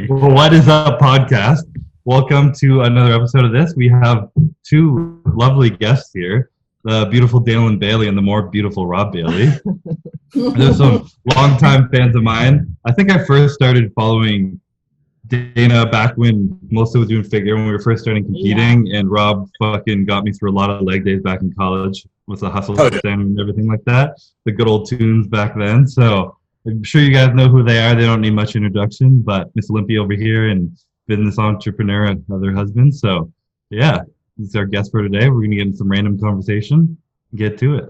Well, what is up, podcast? Welcome to another episode of this. We have two lovely guests here, the beautiful Dana Bailey and the more beautiful Rob Bailey. There's some longtime fans of mine. I think I first started following Dana back when Melissa was doing figure when we were first starting competing, and Rob fucking got me through a lot of leg days back in college with the hustle stand and everything like that. The good old tunes back then. So I'm sure you guys know who they are. They don't need much introduction, but Miss Olympia over here and business entrepreneur and other husband. So yeah, this is our guest for today. We're going to get into some random conversation and get to it.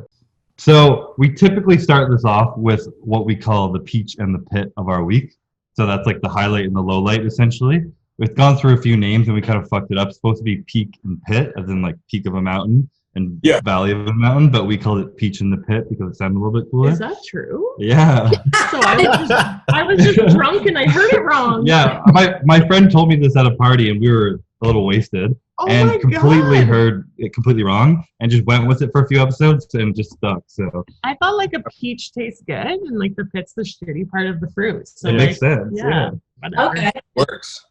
So we typically start this off with what we call the peach and the pit of our week. So that's like the highlight and the low light, essentially. We've gone through a few names and we kind of fucked it up. It's supposed to be peak and pit, as in like peak of a mountain and valley of a mountain, but we called it peach in the pit because it sounded a little bit cooler. Is that true? Yeah. So I was just drunk and I heard it wrong. Yeah, my friend told me this at a party and we were a little wasted and completely heard it completely wrong and just went with it for a few episodes and just stuck. So I thought like a peach tastes good and like the pit's the shitty part of the fruit. So it makes sense. Yeah. Okay. Works.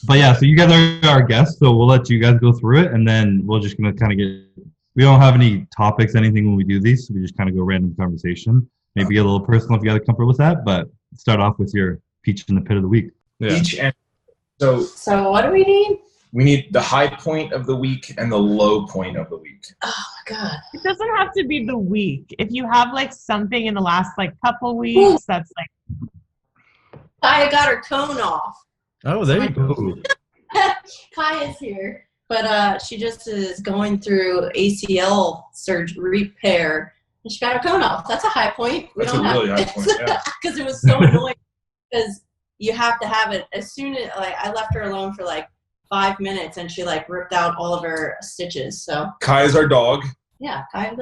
But yeah, so you guys are our guests, so we'll let you guys go through it and then we're just gonna kind of we don't have any topics, anything when we do these, so we just kind of go random conversation. Maybe get a little personal if you guys are comfortable with that, but start off with your peach in the pit of the week. Yeah. Peach and so what do we need? We need the high point of the week and the low point of the week. Oh my god. It doesn't have to be the week. If you have like something in the last like couple weeks that's like Kaya got her cone off. Oh, there you go. Kaya's here. But she just is going through ACL surgery repair, and she got her cone off. That's a high point. That's a really high point, yeah. Because it was so annoying. Because you have to have it as soon as I left her alone for like 5 minutes, and she like ripped out all of her stitches. So Kaya's our dog. Yeah, Kaya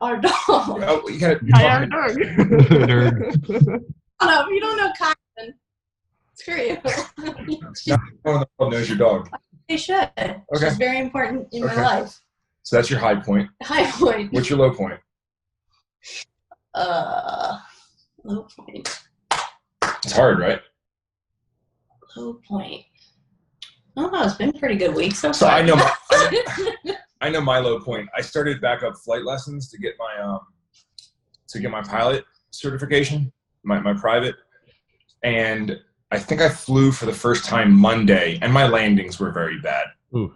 our dog. Oh, you gotta Kaya our dog. Oh, no, if you don't know Kaya, then screw you. No one in the world knows your dog. They should. Okay. She's very important in my life. So that's your high point. High point. What's your low point? Low point. It's hard, right? Low point. I don't know. It's been a pretty good week so far. So I know my low point. I started back up flight lessons to get my pilot certification, my private, and I think I flew for the first time Monday, and my landings were very bad. Ooh.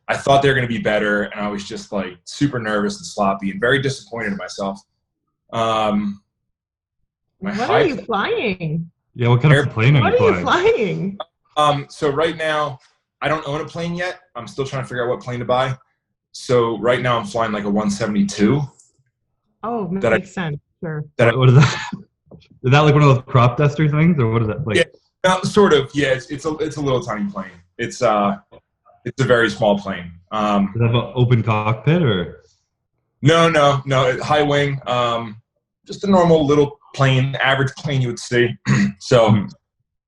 I thought they were going to be better, and I was just like super nervous and sloppy and very disappointed in myself. What are you flying? Yeah, what kind of plane are you flying? So right now, I don't own a plane yet. I'm still trying to figure out what plane to buy. So right now I'm flying like a 172. Oh, makes sense. Sure. What is that? Is that like one of those crop duster things, or what is that? Like? Yeah, no, sort of. Yeah, it's a little tiny plane. It's a very small plane. Does it have an open cockpit or? No. High wing. Just a normal little plane, average plane you would see. So,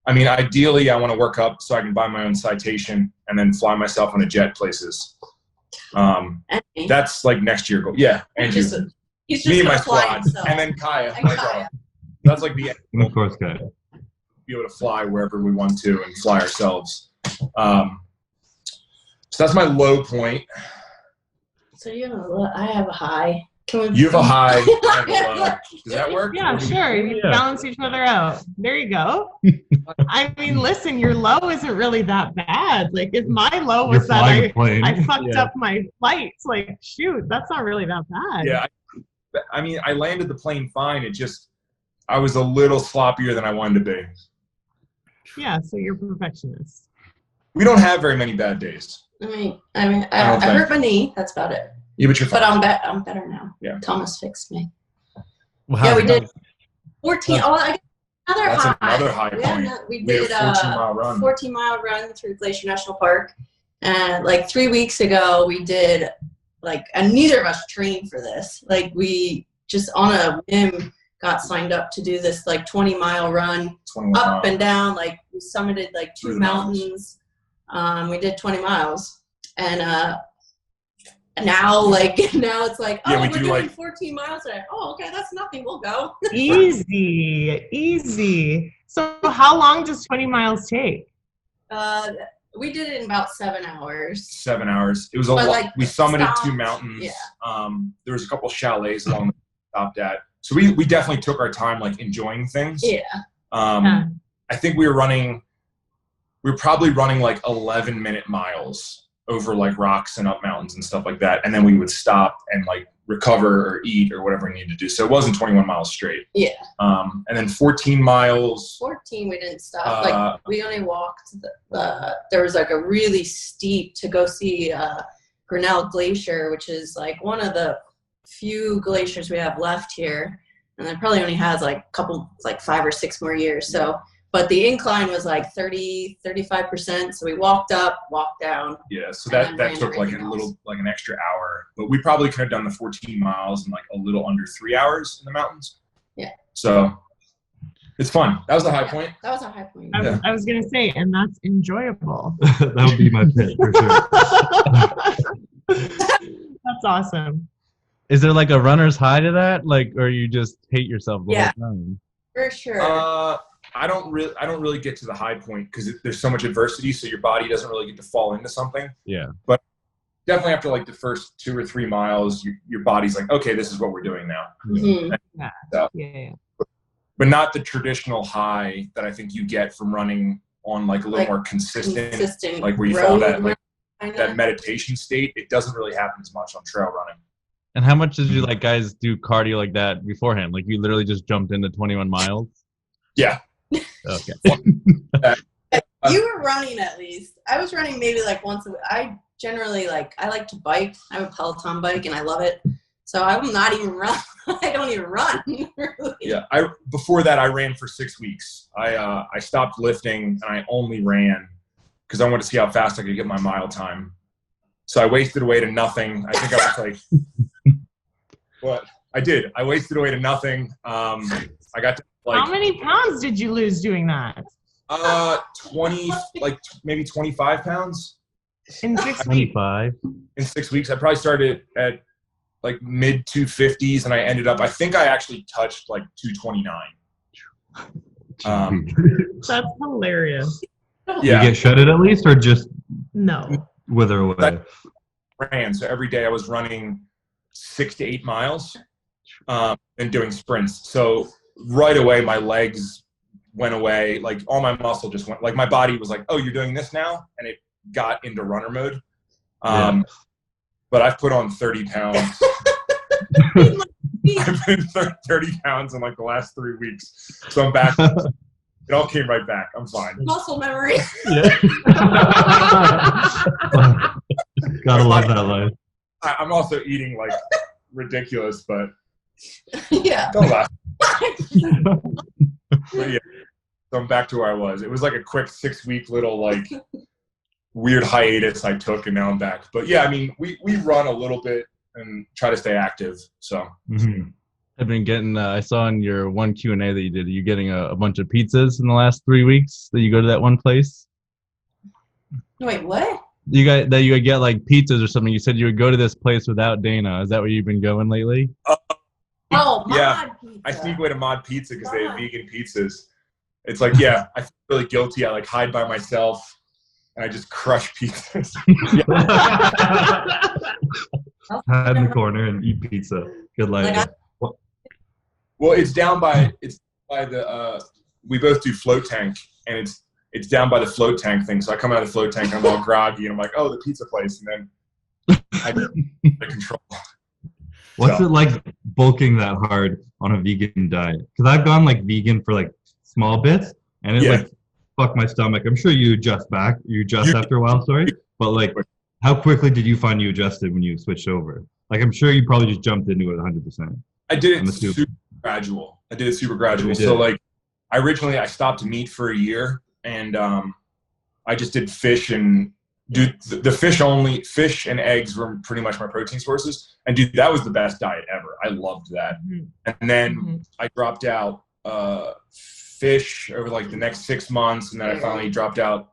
I mean, ideally, I want to work up so I can buy my own citation and then fly myself on a jet places. That's like next year goal. Yeah, and he's just me and my squad, himself. and then Kaya, my dog. That's like the end. And of course, Kaya. Be able to fly wherever we want to and fly ourselves. So that's my low point. So I have a high. You have a high. I have a low. Does that work? Yeah, sure. You balance each other out. There you go. I mean, listen, your low isn't really that bad. Like, if my low was that I fucked up my flights, like, shoot, that's not really that bad. Yeah. I mean, I landed the plane fine. I was a little sloppier than I wanted to be. Yeah, so you're a perfectionist. We don't have very many bad days. I hurt my knee. That's about it. Yeah, but you're fine. But I'm better now. Yeah. Thomas fixed me. Well, yeah, we did 14. I guess another high point. We did a 14-mile run through Glacier National Park. And like 3 weeks ago, we did and neither of us trained for this. Like, we just on a whim got signed up to do this 20-mile run up and down. Like, we summited two mountains. We did 20 miles, and now it's we're doing 14 miles today. Oh, okay, that's nothing. We'll go. Easy. So how long does 20 miles take? We did it in about 7 hours. 7 hours. It was a lot. Like, we summited 2 mountains. Yeah. There was a couple chalets along the stopped at. So we definitely took our time, like enjoying things. Yeah. I think we were probably running like 11-minute miles over like rocks and up mountains and stuff like that. And then we would stop and like recover or eat or whatever we needed to do. So it wasn't 21 miles straight. Yeah. And then 14 miles. 14 we didn't stop. Like we only walked there was like a really steep to go see Grinnell Glacier, which is like one of the few glaciers we have left here. And it probably only has like a couple, like 5 or 6 more years. So, but the incline was like 35%. So we walked up, walked down. Yeah. So that took like an extra hour, but we probably could have done the 14 miles in like a little under 3 hours in the mountains. Yeah. So it's fun. That was the high point. That was a high point. I was going to say, and that's enjoyable. That would be my pick for sure. That's awesome. Is there like a runner's high to that? Like, or you just hate yourself the whole time? For sure. I don't really get to the high point because there's so much adversity, so your body doesn't really get to fall into something. Yeah. But definitely after like the first 2 or 3 miles, your body's like, okay, this is what we're doing now. Mm-hmm. Yeah. So, yeah. But not the traditional high that I think you get from running on like a little more consistent, like where you fall that meditation state. It doesn't really happen as much on trail running. And how much did you like guys do cardio like that beforehand? Like you literally just jumped into 21 miles? Yeah. Okay. You were running at least. I was running maybe like once a week. I generally I like to bike. I have a Peloton bike and I love it. So I'm not even run. I don't even run. Really. Yeah. Before that I ran for 6 weeks. I stopped lifting and I only ran because I wanted to see how fast I could get my mile time. So I wasted away to nothing. I think I was like what I did. I wasted away to nothing. I got to how many pounds did you lose doing that? 20, like maybe 25 pounds. In 6 weeks? 25. In 6 weeks. I probably started at like mid 250s and I ended up, I think I actually touched like 229. That's hilarious. Yeah. You get shredded at least or just no wither away? I ran. So every day I was running 6 to 8 miles and doing sprints. So right away my legs went away. Like all my muscle just went, like my body was like, oh, you're doing this now? And it got into runner mode. But I've put on 30 pounds. I've been 30 pounds in like the last 3 weeks. So I'm back. It all came right back. I'm fine. Muscle memory. Yeah. Gotta love that life. I'm also eating like ridiculous, but yeah. Don't laugh. But yeah, so I'm back to where I was. It was like a quick 6 week little like weird hiatus I took, and now I'm back. But yeah, I mean, we run a little bit and try to stay active. So I've been getting. I saw in your one Q&A that you did. Are you getting a bunch of pizzas in the last 3 weeks that you go to that one place? Wait, what? You get like pizzas or something. You said you would go to this place without Dana. Is that where you've been going lately? Oh, yeah. Mod Pizza. I sneak away to Mod Pizza because they have vegan pizzas. It's like, yeah, I feel really guilty. I like hide by myself and I just crush pizzas. Hide in the corner and eat pizza. Good life. Well, it's by the we both do float tank, and it's down by the float tank thing. So I come out of the float tank and I'm all groggy and I'm like, oh, the pizza place, and then I get control. What's it like bulking that hard on a vegan diet? Because I've gone like vegan for like small bits, and it's like fuck my stomach. I'm sure you adjust back. You adjust after a while, sorry. But like, how quickly did you find you adjusted when you switched over? Like, I'm sure you probably just jumped into it 100%. I did it super gradual. So like, I stopped meat for a year, and I just did fish and the fish and eggs were pretty much my protein sources. And dude, that was the best diet ever. I loved that. And then I dropped out fish over like the next 6 months, and then I finally dropped out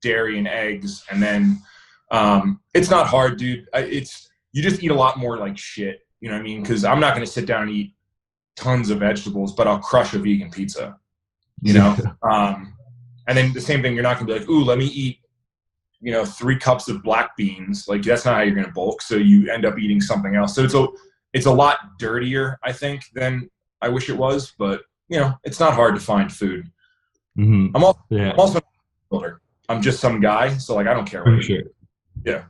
dairy and eggs. And then it's not hard, dude. You just eat a lot more like shit. You know what I mean? Because I'm not going to sit down and eat tons of vegetables, but I'll crush a vegan pizza. you know? And then the same thing, you're not gonna be like, ooh, let me eat, 3 cups of black beans. Like, that's not how you're gonna bulk. So you end up eating something else. So it's a lot dirtier, I think, than I wish it was, but it's not hard to find food. Mm-hmm. I'm also a builder. I'm just some guy, so like I don't care what sure. Yeah.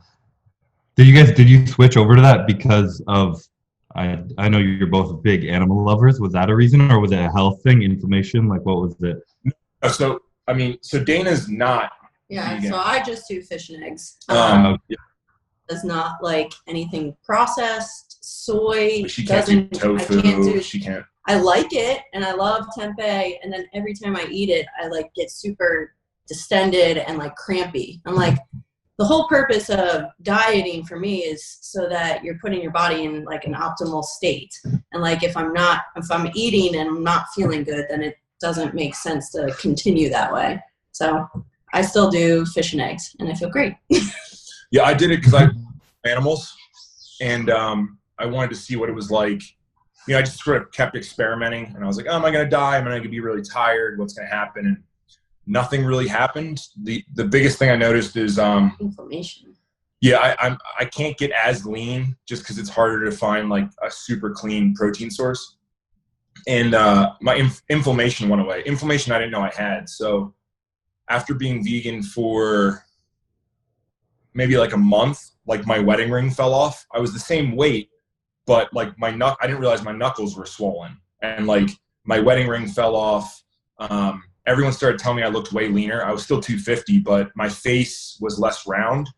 Did you switch over to that because of I know you're both big animal lovers. Was that a reason, or was it a health thing, inflammation? Like, what was it? So Dana's not. Yeah, vegan. so I just do fish and eggs. Yeah. Does not like anything processed, soy. She can't do tofu. She can't. I like it, and I love tempeh, and then every time I eat it, I like get super distended and like crampy. I'm like, the whole purpose of dieting for me is so that you're putting your body in like an optimal state. And like if I'm eating and I'm not feeling good, then it doesn't make sense to continue that way. So I still do fish and eggs, and I feel great. Yeah, I did it because I love animals, and I wanted to see what it was like. I just sort of kept experimenting, and I was like, oh, am I going to die? Am I going to be really tired? What's going to happen? And nothing really happened. The biggest thing I noticed is inflammation. Yeah, I can't get as lean just because it's harder to find like a super clean protein source. And my inflammation went away. Inflammation I didn't know I had. So after being vegan for maybe like a month, like my wedding ring fell off. I was the same weight, but like I didn't realize my knuckles were swollen, and like my wedding ring fell off. Everyone started telling me I looked way leaner. I was still 250, but my face was less round.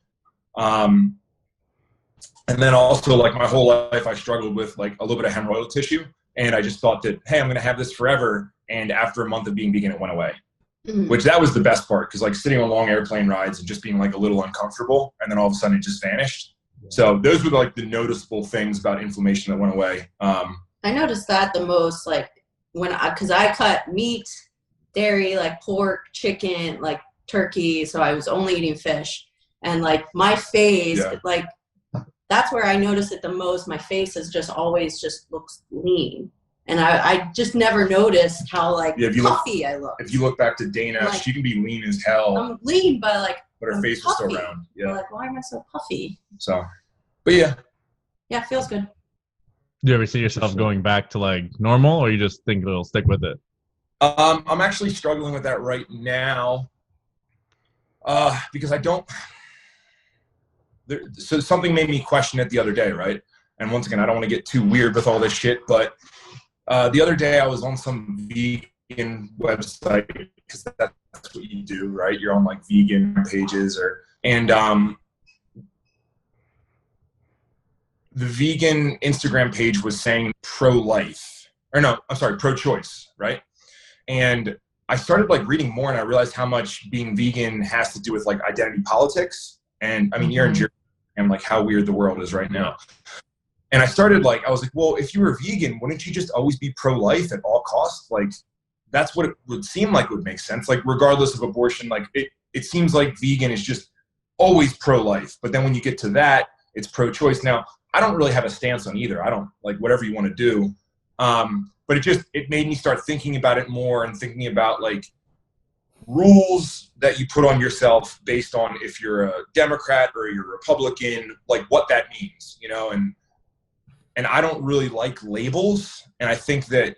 And then also like my whole life I struggled with like a little bit of hemorrhoidal tissue. And I just thought that, hey, I'm going to have this forever. And after a month of being vegan, it went away, which that was the best part. Cause like sitting on long airplane rides and just being like a little uncomfortable. And then all of a sudden it just vanished. So those were like the noticeable things about inflammation that went away. I noticed that the most like cause I cut meat, dairy, like pork, chicken, like turkey. So I was only eating fish, and like my face, like that's where I notice it the most. My face is just always just looks lean. And I just never noticed how like puffy I look. If you look back to Dana, like, she can be lean as hell. I'm lean, but her I'm face puffy. is still round. Yeah. Like, why am I so puffy? So, but yeah. Yeah, it feels good. Do you ever see yourself going back to like normal, or you just think it'll stick with it? I'm actually struggling with that right now, because I don't. So something made me question it the other day, right? And once again, I don't want to get too weird with all this shit, but the other day I was on some vegan website, because that's what you do, right? You're on like vegan pages, and the vegan Instagram page was saying pro-life, or no, I'm sorry, pro-choice, right? And I started like reading more, and I realized how much being vegan has to do with like identity politics. And I mean, you're in Jersey, and like how weird the world is right now. And I started like, I was like, well, if you were vegan, wouldn't you just always be pro-life at all costs? Like, that's what it would seem like would make sense. Like, regardless of abortion, like it seems like vegan is just always pro-life. But then when you get to that, it's pro-choice. Now, I don't really have a stance on either. I don't like whatever you want to do. But it made me start thinking about it more, and thinking about like rules that you put on yourself based on if you're a Democrat or you're a Republican, like what that means, and I don't really like labels. And I think that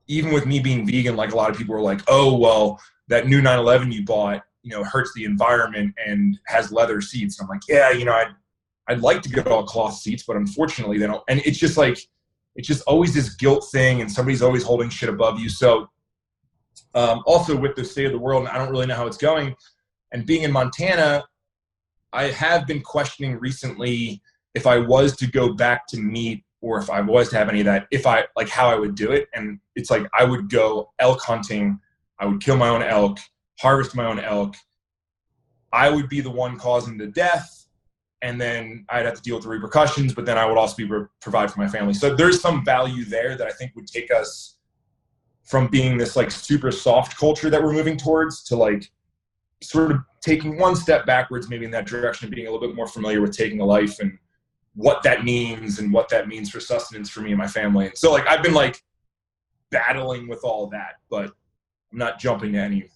even with me being vegan, like a lot of people are like, oh, well, that new 911 you bought, hurts the environment and has leather seats. And I'm like, yeah, I'd like to get all cloth seats, but unfortunately they don't. And it's just like, it's just always this guilt thing, and somebody's always holding shit above you. So also with the state of the world, and I don't really know how it's going, and being in Montana, I have been questioning recently if I was to go back to meat, or if I was to have any of that, how I would do it. And it's like, I would go elk hunting. I would kill my own elk, harvest my own elk. I would be the one causing the death. And then I'd have to deal with the repercussions, but then I would also provide for my family. So there's some value there that I think would take us from being this like super soft culture that we're moving towards to like sort of taking one step backwards, maybe in that direction of being a little bit more familiar with taking a life and what that means, and what that means for sustenance for me and my family. And so like, I've been like battling with all that, but not jumping to any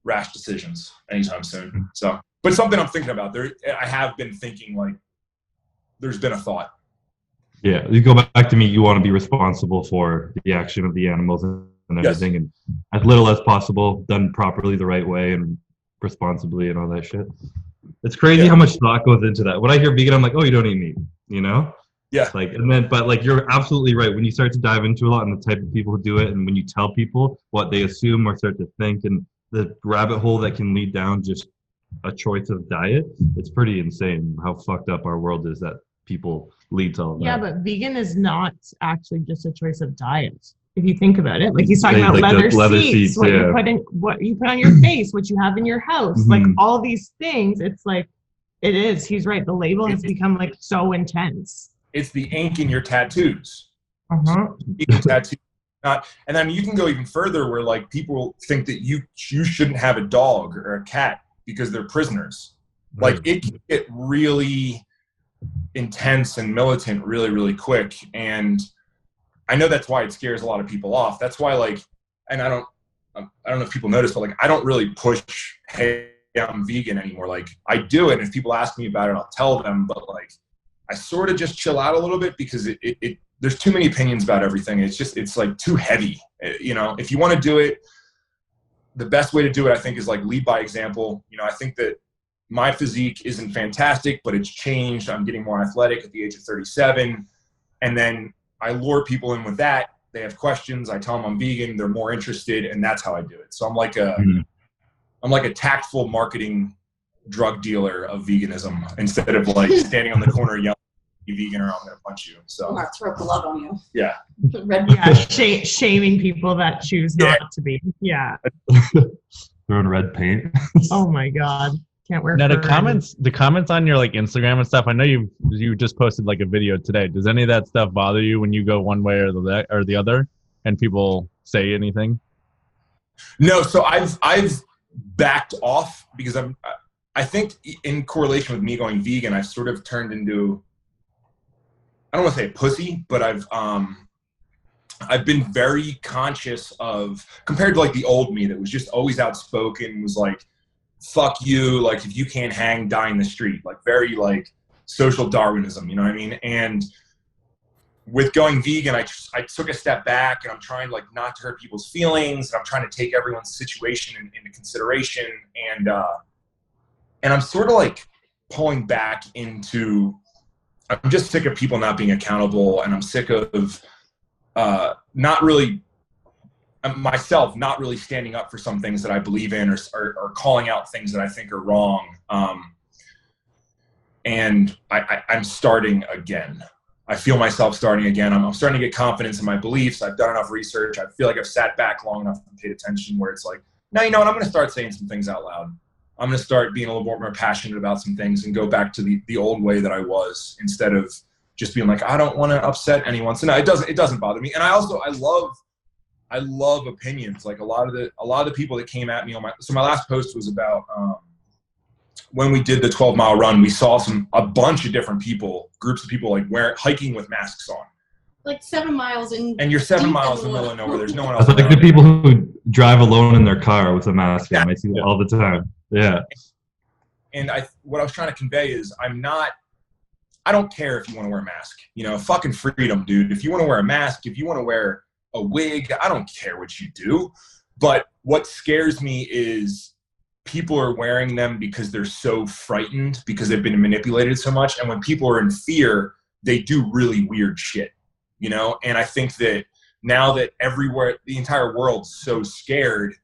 rash decisions anytime soon. So, but something I'm thinking about. I have been thinking, like, there's been a thought. Yeah, you go back to me. You want to be responsible for the action of the animals and everything, Yes. and as little as possible, done properly, the right way, and responsibly, and all that shit. It's crazy how much thought goes into that. When I hear vegan, I'm like, oh, you don't eat meat, you know? Yeah. Like, and then, but like, you're absolutely right. When you start to dive into a lot and the type of people who do it, and when you tell people what they assume or start to think, and the rabbit hole that can lead down just a choice of diet, it's pretty insane how fucked up our world is that people lead to all that. Yeah, but vegan is not actually just a choice of diet. If you think about it, like he's talking about like leather seats, what you put on your face, what you have in your house, like all these things. It's like, it is. He's right. The label has become like so intense. It's the ink in your tattoos. Uh-huh. And then you can go even further where like people think that you shouldn't have a dog or a cat because they're prisoners. Like it can get really intense and militant really, really quick. And I know that's why it scares a lot of people off. That's why, like, and I don't know if people notice, but like, I don't really push, hey, I'm vegan anymore. Like, I do it. And if people ask me about it, I'll tell them. But like, I sort of just chill out a little bit because there's too many opinions about everything. It's like too heavy. You know, if you want to do it, the best way to do it, I think, is like lead by example. You know, I think that my physique isn't fantastic, but it's changed. I'm getting more athletic at the age of 37. And then I lure people in with that. They have questions. I tell them I'm vegan. They're more interested, and that's how I do it. So I'm like a tactful marketing drug dealer of veganism instead of like standing on the corner yelling, "You vegan or I'm going to punch you." So I'm going to throw blood on you. Yeah. Shaming people that choose not to be. Yeah. Throwing red paint. Oh my God. Can't wear now the comments on your like Instagram and stuff. I know you just posted like a video today. Does any of that stuff bother you when you go one way or the other, and people say anything? No. So I've backed off because I think in correlation with me going vegan, I've sort of turned into, I don't want to say a pussy, but I've been very conscious of, compared to like the old me that was just always outspoken, was like, fuck you, like if you can't hang, die in the street, like very like social Darwinism, you know what I mean? And with going vegan, I took a step back, and I'm trying like not to hurt people's feelings, and I'm trying to take everyone's situation into consideration, and I'm sort of like pulling back into, I'm just sick of people not being accountable, and I'm sick of myself not really standing up for some things that I believe in, or calling out things that I think are wrong. And I'm starting again. I feel myself starting again. I'm starting to get confidence in my beliefs. I've done enough research. I feel like I've sat back long enough and paid attention where it's like, now, you know what, I'm going to start saying some things out loud. I'm going to start being a little more passionate about some things and go back to the old way that I was, instead of just being like, I don't want to upset anyone. So no, it doesn't bother me. And I love opinions. Like a lot of the people that came at me my last post was about when we did the 12-mile run, we saw a bunch of different people, groups of people like hiking with masks on. Like 7 miles in. And you're 7 miles in the middle of nowhere. There's no one else. That's like the people who drive alone in their car with a mask on. I see that all the time. Yeah. And what I was trying to convey is I don't care if you want to wear a mask. You know, fucking freedom, dude. If you want to wear a mask, if you want to wear a wig, I don't care what you do. But what scares me is people are wearing them because they're so frightened, because they've been manipulated so much. And when people are in fear, they do really weird shit, you know? And I think that now that everywhere, the entire world's so scared,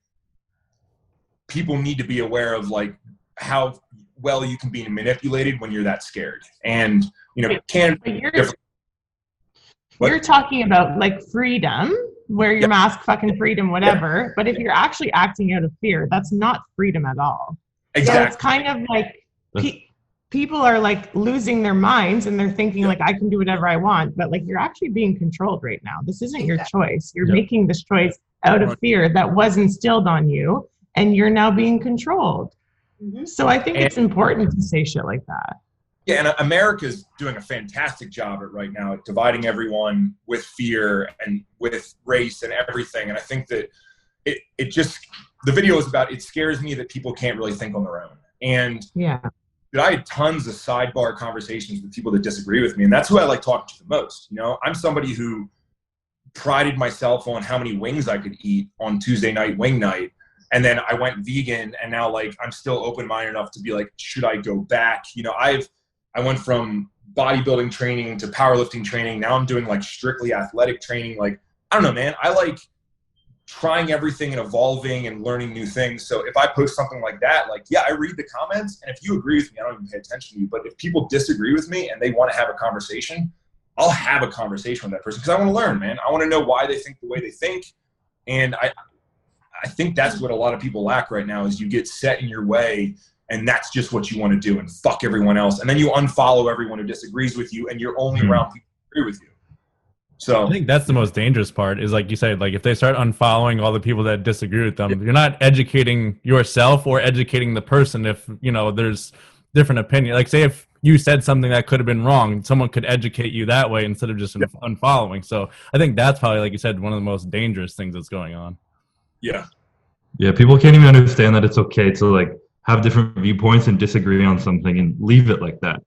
people need to be aware of like how well you can be manipulated when you're that scared. And, you know, you're talking about like freedom, wear your mask, fucking freedom, whatever. Yeah. But if you're actually acting out of fear, that's not freedom at all. Exactly. So it's kind of like people are like losing their minds, and they're thinking like, I can do whatever I want. But like, you're actually being controlled right now. This isn't your choice. You're making this choice out of fear that was instilled on you, and you're now being controlled. Mm-hmm. So I think it's important to say shit like that. Yeah, and America's doing a fantastic job right now at dividing everyone with fear and with race and everything. And I think that it just, the video is about, it scares me that people can't really think on their own. And yeah, I had tons of sidebar conversations with people that disagree with me. And that's who I like talking to the most. You know, I'm somebody who prided myself on how many wings I could eat on Tuesday night wing night. And then I went vegan, and now like I'm still open-minded enough to be like, should I go back? You know, I went from bodybuilding training to powerlifting training. Now I'm doing like strictly athletic training. Like, I don't know, man. I like trying everything and evolving and learning new things. So if I post something like that, like, yeah, I read the comments, and if you agree with me, I don't even pay attention to you. But if people disagree with me and they want to have a conversation, I'll have a conversation with that person, because I want to learn, man. I want to know why they think the way they think. And I think that's what a lot of people lack right now, is you get set in your way, and that's just what you want to do, and fuck everyone else. And then you unfollow everyone who disagrees with you, and you're only around people who agree with you. So I think that's the most dangerous part, is like you said, like if they start unfollowing all the people that disagree with them, you're not educating yourself or educating the person. If, you know, there's different opinion, like say if you said something that could have been wrong, someone could educate you that way instead of just unfollowing. So I think that's probably, like you said, one of the most dangerous things that's going on. Yeah. Yeah, people can't even understand that it's okay to like have different viewpoints and disagree on something and leave it like that.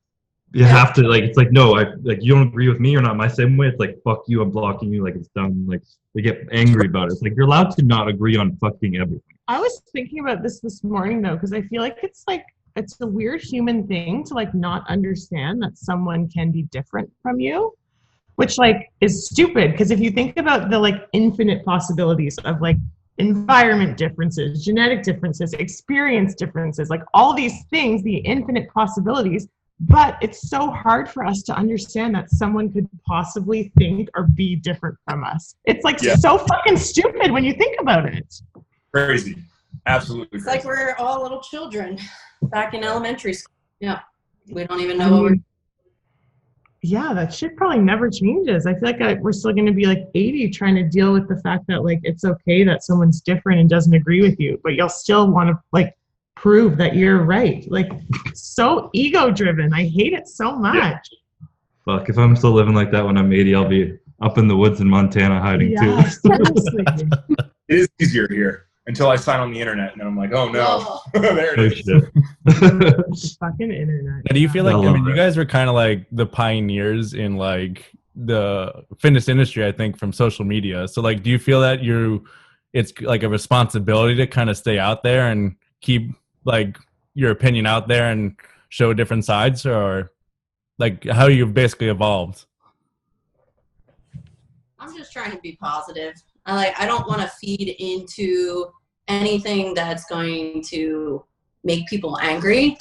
You have to, like, it's like, no, like you don't agree with me, or not my same way. It's like, fuck you, I'm blocking you, like it's done. Like they get angry about it. It's like, you're allowed to not agree on fucking everything. I was thinking about this morning though, because I feel like it's a weird human thing to like not understand that someone can be different from you, which like is stupid, because if you think about the like infinite possibilities of like environment differences, genetic differences, experience differences, like all these things, the infinite possibilities, but it's so hard for us to understand that someone could possibly think or be different from us. It's like so fucking stupid when you think about it. Crazy. Absolutely it's crazy. Like we're all little children back in elementary school. Yeah, we don't even know what we're. Yeah, that shit probably never changes. I feel like we're still going to be like 80 trying to deal with the fact that like it's okay that someone's different and doesn't agree with you, but you'll still want to like prove that you're right. Like so ego driven. I hate it so much. Yeah. Fuck, if I'm still living like that when I'm 80, I'll be up in the woods in Montana hiding too. Seriously. It is easier here until I sign on the internet, and then I'm like, oh no. There it is. Fucking internet. Now, do you feel like, I mean, you guys were kind of like the pioneers in like the fitness industry, I think, from social media. So like, do you feel that it's like a responsibility to kind of stay out there and keep like your opinion out there and show different sides, or like how you've basically evolved? I'm just trying to be positive. I don't want to feed into anything that's going to make people angry.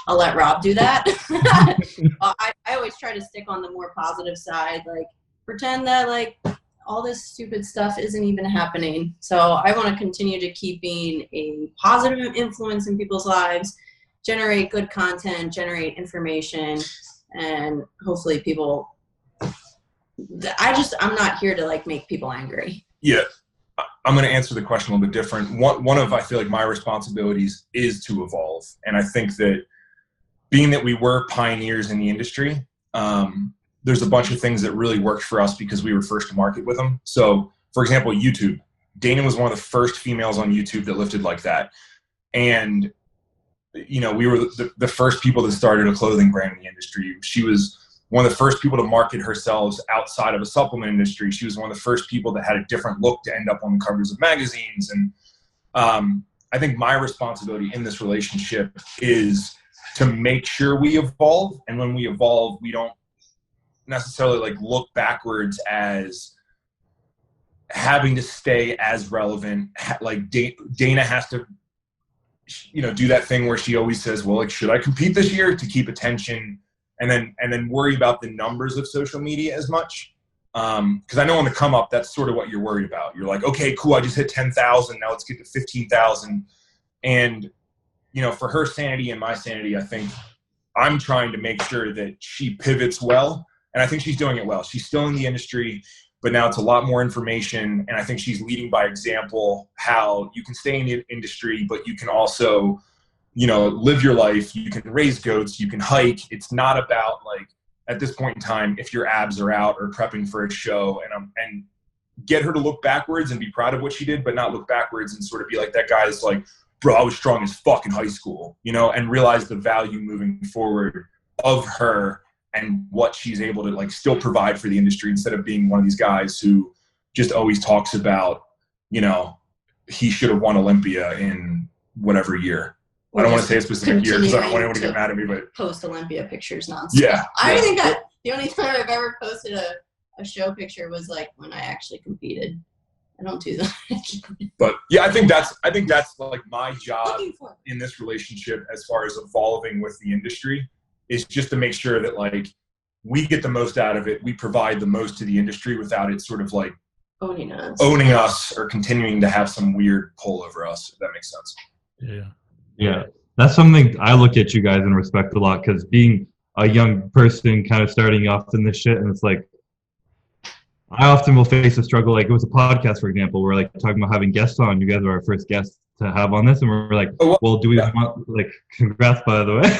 I'll let Rob do that. I always try to stick on the more positive side, like pretend that like all this stupid stuff isn't even happening. So I want to continue to keep being a positive influence in people's lives, generate good content, generate information, and hopefully people, I'm not here to like make people angry. Yeah. I'm going to answer the question a little bit different. One of, I feel like my responsibilities is to evolve. And I think that being that we were pioneers in the industry, there's a bunch of things that really worked for us because we were first to market with them. So for example, YouTube, Dana was one of the first females on YouTube that lifted like that. And, you know, we were the first people that started a clothing brand in the industry. She was one of the first people to market herself outside of a supplement industry. She was one of the first people that had a different look to end up on the covers of magazines. And I think my responsibility in this relationship is to make sure we evolve. And when we evolve, we don't necessarily like look backwards as having to stay as relevant. Like Dana has to, you know, do that thing where she always says, well, like, should I compete this year, to keep attention? And then worry about the numbers of social media as much. Because I know on the come up, that's sort of what you're worried about. You're like, okay, cool, I just hit 10,000. Now let's get to 15,000. And, you know, for her sanity and my sanity, I think I'm trying to make sure that she pivots well. And I think she's doing it well. She's still in the industry, but now it's a lot more information. And I think she's leading by example, how you can stay in the industry, but you can also, you know, live your life. You can raise goats, you can hike. It's not about like, at this point in time, if your abs are out or prepping for a show. And get her to look backwards and be proud of what she did, but not look backwards and sort of be like, that guy's like, bro, I was strong as fuck in high school, you know, and realize the value moving forward of her and what she's able to like still provide for the industry, instead of being one of these guys who just always talks about, you know, he should have won Olympia in whatever year. I don't want to say a specific year because I don't want anyone to get mad at me, but post Olympia pictures nonstop. Yeah. I think the only time I've ever posted a show picture was like when I actually competed. I don't do that. But yeah, I think that's like my job in this relationship as far as evolving with the industry, is just to make sure that like we get the most out of it. We provide the most to the industry without it sort of like owning us or continuing to have some weird pull over us, if that makes sense. Yeah. That's something I look at you guys and respect a lot, because being a young person kind of starting off in this shit, and it's like, I often will face a struggle. Like, it was a podcast, for example, we're like talking about having guests on. You guys are our first guests to have on this, and we're like, well, do we want, like, congrats, by the way.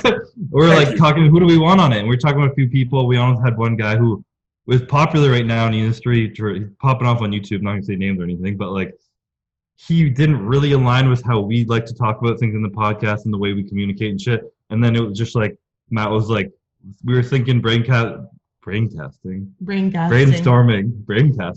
We're like talking, who do we want on it? And we're talking about a few people. We almost had one guy who was popular right now in the industry, he's popping off on YouTube. I'm not gonna say names or anything, but like, he didn't really align with how we like to talk about things in the podcast and the way we communicate and shit. And then it was just like, Matt was like, we were thinking braincasting,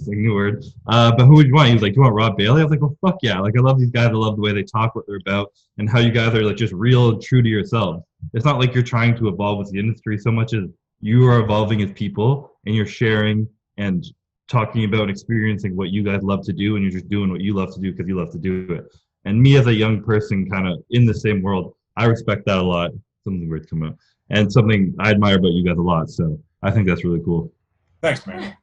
new word. But who would you want? He was like, you want Rob Bailey? I was like, well, fuck yeah. Like, I love these guys. I love the way they talk, what they're about, and how you guys are like just real and true to yourselves. It's not like you're trying to evolve with the industry so much as you are evolving as people, and you're sharing and talking about and experiencing what you guys love to do, and you're just doing what you love to do because you love to do it. And me as a young person kind of in the same world, I respect that a lot. Something weird come out. And something I admire about you guys a lot. So I think that's really cool. Thanks, man.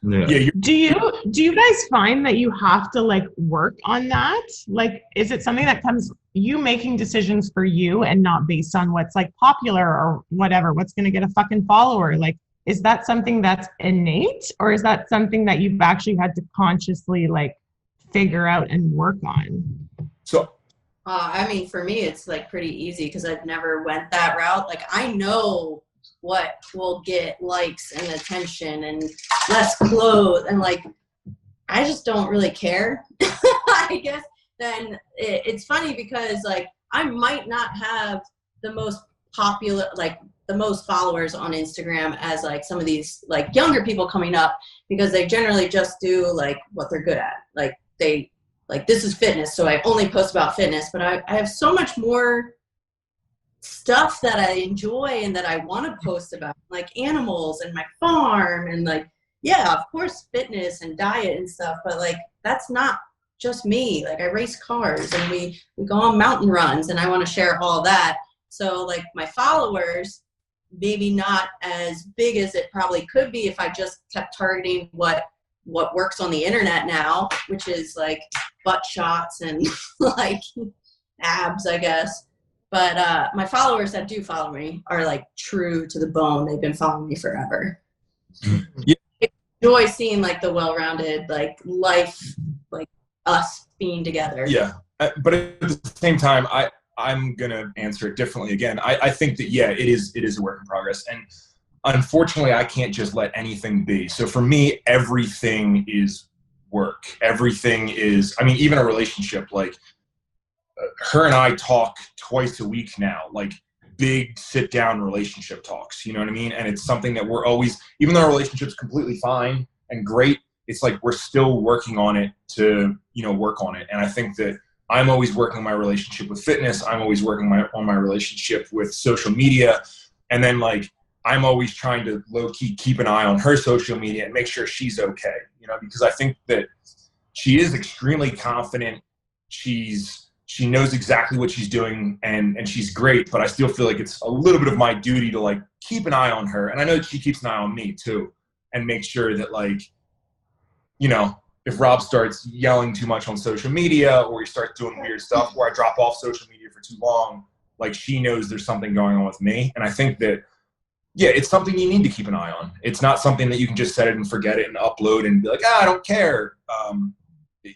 Yeah. Do you guys find that you have to like work on that? Like, is it something that comes you making decisions for you and not based on what's like popular or whatever, what's going to get a fucking follower? Like, is that something that's innate, or is that something that you've actually had to consciously like figure out and work on? So, I mean, for me, it's like pretty easy because I've never went that route. Like, I know what will get likes and attention and less clothes, and like, I just don't really care. I guess then it's funny because like I might not have the most popular, like the most followers on Instagram as like some of these like younger people coming up, because they generally just do like what they're good at. Like they like, this is fitness, so I only post about fitness, but I have so much more stuff that I enjoy and that I want to post about, like animals and my farm and like, yeah, of course, fitness and diet and stuff, but like, that's not just me. Like, I race cars and we go on mountain runs, and I want to share all that. So like, my followers, maybe not as big as it probably could be if I just kept targeting what works on the internet now, which is like butt shots and like abs, I guess. But my followers that do follow me are like true to the bone. They've been following me forever. Yeah. I enjoy seeing like the well-rounded like life, like us being together. Yeah, but at the same time, I'm gonna answer it differently again. I think that it is a work in progress, and unfortunately, I can't just let anything be. So for me, everything is work. Everything is, I mean, even a relationship, like her and I talk twice a week now, like big sit down relationship talks, you know what I mean? And it's something that we're always, even though our relationship's completely fine and great, it's like we're still working on it to, work on it. And I think that I'm always working on my relationship with fitness. I'm always working on my relationship with social media. And then like, I'm always trying to low-key keep an eye on her social media and make sure she's okay, because I think that she is extremely confident. She knows exactly what she's doing, and she's great, but I still feel like it's a little bit of my duty to like keep an eye on her. And I know that she keeps an eye on me too, and make sure that like, if Rob starts yelling too much on social media, or he starts doing weird stuff, or I drop off social media for too long, like she knows there's something going on with me. And I think that, it's something you need to keep an eye on. It's not something that you can just set it and forget it and upload and be like, I don't care.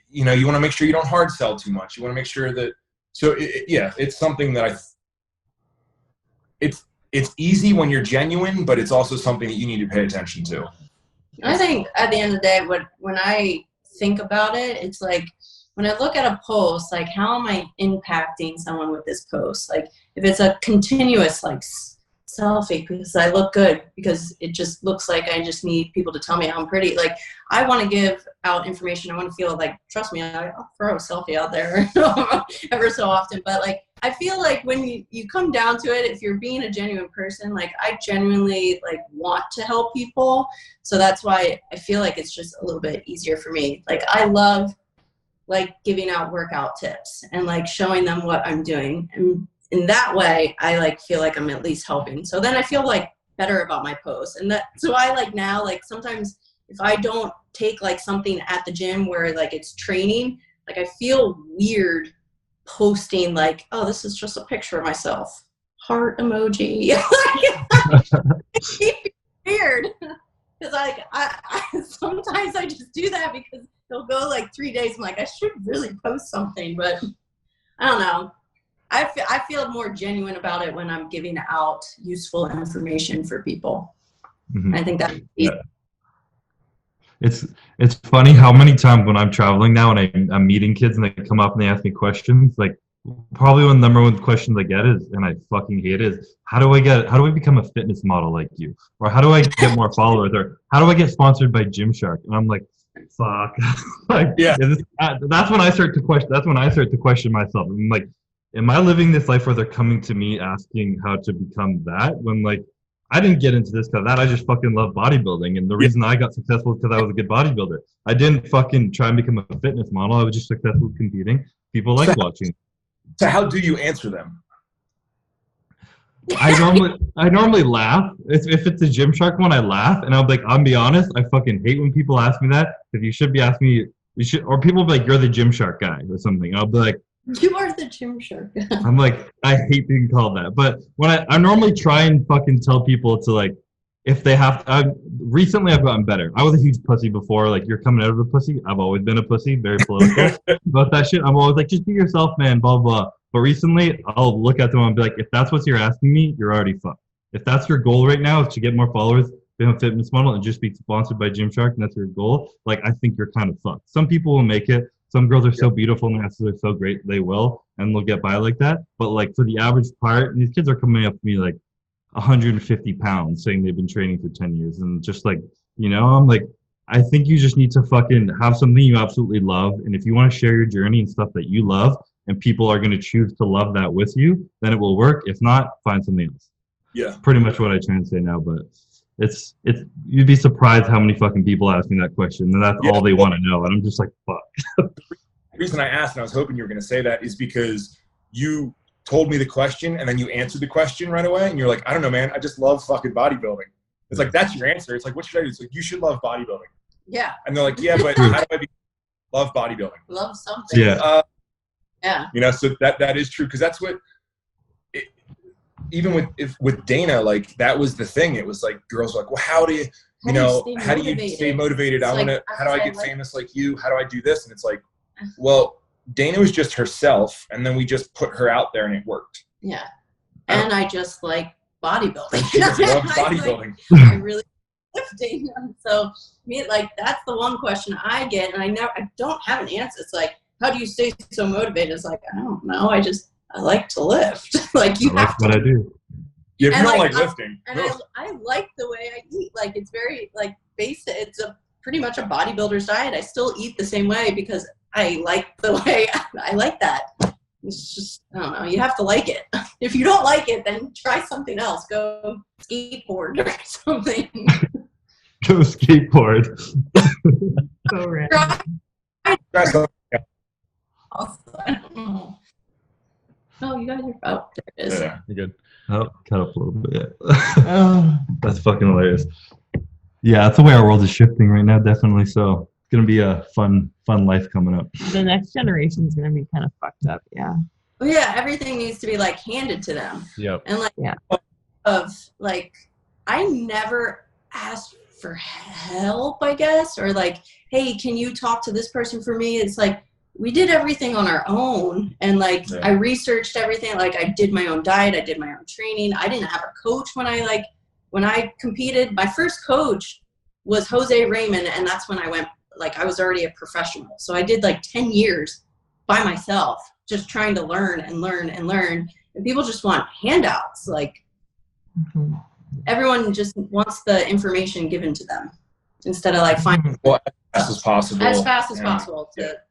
You want to make sure you don't hard sell too much. You want to make sure that, it's something that it's easy when you're genuine, but it's also something that you need to pay attention to. I think at the end of the day, when I think about it, it's like when I look at a post, like how am I impacting someone with this post? Like if it's a continuous like selfie because I look good, because it just looks like I just need people to tell me I'm pretty. Like I want to give out information. I want to feel like, trust me, I'll throw a selfie out there ever so often. But like, I feel like when you come down to it, if you're being a genuine person, like I genuinely like want to help people. So that's why I feel like it's just a little bit easier for me. Like I love like giving out workout tips and like showing them what I'm doing. And in that way, I like feel like I'm at least helping. So then I feel like better about my posts. And so I like now, like sometimes if I don't take like something at the gym where like it's training, like I feel weird posting like, oh, this is just a picture of myself. Heart emoji. Weird. Because like I sometimes I just do that because they'll go like 3 days. I'm like, I should really post something, but I don't know. I feel more genuine about it when I'm giving out useful information for people. Mm-hmm. I think that's easy. It's funny how many times when I'm traveling now and I'm meeting kids and they come up and they ask me questions, like probably one of the number one questions I get is, and I fucking hate it, is how do I become a fitness model like you? Or how do I get more followers? Or how do I get sponsored by Gymshark? And I'm like, fuck. Like, yeah. That's when I start to question. That's when I start to question myself. I'm like, am I living this life where they're coming to me asking how to become that? When like I didn't get into this because of that. I just fucking love bodybuilding, and the reason I got successful is because I was a good bodybuilder. I didn't fucking try and become a fitness model. I was just successful competing. People like watching. So how do you answer them? I normally laugh. If it's a Gymshark one, I laugh, and I'm like, I'll be honest, I fucking hate when people ask me that, because you should be asking me, or people be like, you're the Gymshark guy or something. I'll be like, you are the Gymshark. I'm like, I hate being called that. But when I normally try and fucking tell people to like, if they have to, recently I've gotten better. I was a huge pussy before. Like, you're coming out of a pussy. I've always been a pussy, very political about that shit. I'm always like, just be yourself, man, blah, blah. But recently I'll look at them and be like, if that's what you're asking me, you're already fucked. If that's your goal right now is to get more followers, become a fitness model, and just be sponsored by Gymshark, and that's your goal, like, I think you're kind of fucked. Some people will make it. Some girls are so beautiful and the asses are so great, they will, and they'll get by like that. But like for the average part, these kids are coming up to me like 150 pounds saying they've been training for 10 years. And just like, you know, I'm like, I think you just need to fucking have something you absolutely love. And if you want to share your journey and stuff that you love, and people are going to choose to love that with you, then it will work. If not, find something else. Yeah. Pretty much what I try and say now, but it's you'd be surprised how many fucking people ask me that question, and that's all they want to know, and I'm just like, fuck. The reason I asked, and I was hoping you were going to say that, is because you told me the question and then you answered the question right away, and you're like, I don't know, man, I just love fucking bodybuilding. It's like, that's your answer. It's like, what should I do? It's like, you should love bodybuilding. Yeah. And they're like, yeah, but how do I love bodybuilding? Love something. Yeah. Yeah. You know, so that is true, because that's what even with Dana, like, that was the thing. It was like, girls were like, well, how do you stay motivated? How do I get famous like you? How do I do this? And it's like, well, Dana was just herself, and then we just put her out there and it worked. Yeah. And I just like bodybuilding. She just loves bodybuilding. I really love Dana. So me, like, that's the one question I get, and I don't have an answer. It's like, how do you stay so motivated? It's like, I don't know. I like to lift. Like, you have to. That's what I do. Yeah, if you don't like lifting. And I like the way I eat. Like, it's very, like, basic. It's pretty much a bodybuilder's diet. I still eat the same way because I like the way I like that. It's just, I don't know. You have to like it. If you don't like it, then try something else. Go skateboard or something. Go skateboard. So random. Try something. I don't know. Oh, you guys are out. There it is. Yeah, you're good. Oh, cut up a little bit. That's fucking hilarious. Yeah, that's the way our world is shifting right now, definitely. So it's gonna be a fun life coming up. The next generation is gonna be kind of fucked up. Yeah. Well, yeah, everything needs to be like handed to them. Yep. And like, yeah. I never asked for help, I guess, or like, hey, can you talk to this person for me? It's like, we did everything on our own, and like, I researched everything. Like, I did my own diet, I did my own training. I didn't have a coach when I competed. My first coach was Jose Raymond, and that's when I went like I was already a professional. So I did like 10 years by myself, just trying to learn and learn and learn. And people just want handouts. Like everyone just wants the information given to them instead of like finding as fast as possible. As fast as possible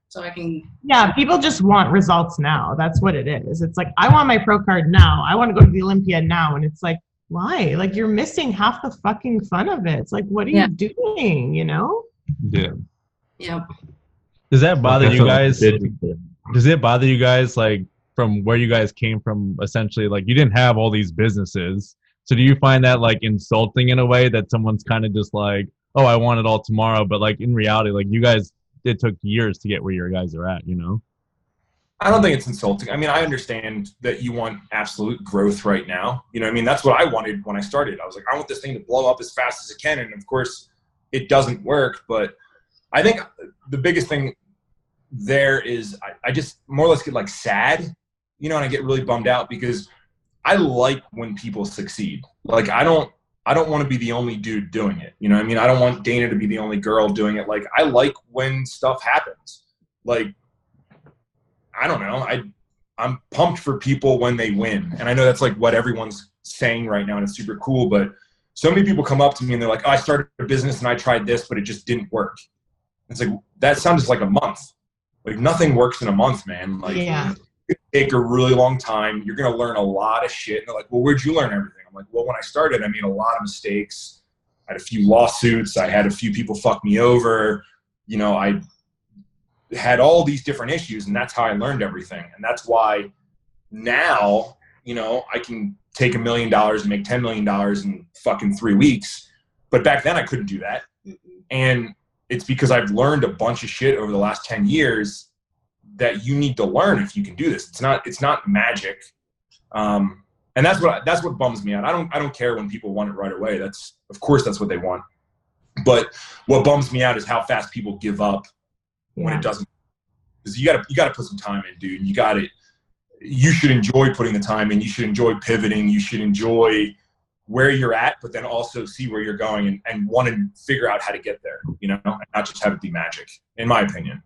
so I can. Yeah, people just want results now. That's what it is. It's like, I want my pro card now. I want to go to the Olympia now. And it's like, why? Like, you're missing half the fucking fun of it. It's like, what are you doing, you know? Yeah. Yeah. Does that bother you guys? Does it bother you guys, like, from where you guys came from, essentially? Like, you didn't have all these businesses. So do you find that, like, insulting in a way that someone's kind of just like, oh, I want it all tomorrow? But, like, in reality, like, you guys, it took years to get where your guys are at, you know? I don't think it's insulting. I mean, I understand that you want absolute growth right now. You know what I mean? That's what I wanted when I started. I was like, I want this thing to blow up as fast as it can. And of course, it doesn't work. But I think the biggest thing there is I just more or less get like sad, you know, and I get really bummed out because I like when people succeed. Like, I don't want to be the only dude doing it. You know what I mean? I don't want Dana to be the only girl doing it. Like, I like when stuff happens. Like, I don't know. I'm pumped for people when they win. And I know that's like what everyone's saying right now, and it's super cool. But so many people come up to me and they're like, oh, I started a business and I tried this, but it just didn't work. It's like, that sounds like a month. Like, nothing works in a month, man. Like, it take a really long time. You're going to learn a lot of shit. And they're like, well, where'd you learn everything? I'm like, well, when I started, I made a lot of mistakes. I had a few lawsuits. I had a few people fuck me over. You know, I had all these different issues, and that's how I learned everything. And that's why now, you know, I can take $1 million and make $10 million in fucking 3 weeks. But back then I couldn't do that. And it's because I've learned a bunch of shit over the last 10 years that you need to learn if you can do this. It's not magic. And that's what bums me out. I don't care when people want it right away. Of course that's what they want. But what bums me out is how fast people give up when it doesn't. Because you gotta put some time in, dude. You should enjoy putting the time in. You should enjoy pivoting. You should enjoy where you're at, but then also see where you're going and want to figure out how to get there, you know, and not just have it be magic, in my opinion.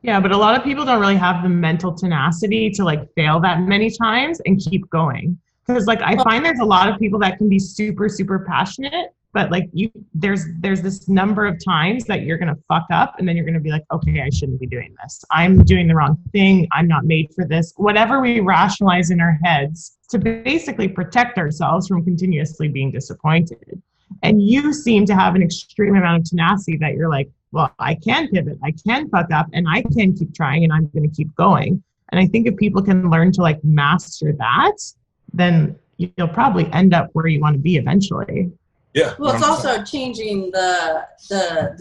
Yeah, but a lot of people don't really have the mental tenacity to like fail that many times and keep going. Because like I find there's a lot of people that can be super, super passionate, but like there's this number of times that you're gonna fuck up and then you're gonna be like, okay, I shouldn't be doing this. I'm doing the wrong thing. I'm not made for this. Whatever we rationalize in our heads to basically protect ourselves from continuously being disappointed. And you seem to have an extreme amount of tenacity that you're like, well, I can pivot, I can fuck up, and I can keep trying, and I'm going to keep going. And I think if people can learn to like master that, then you'll probably end up where you want to be eventually. Yeah. Well, it's also changing the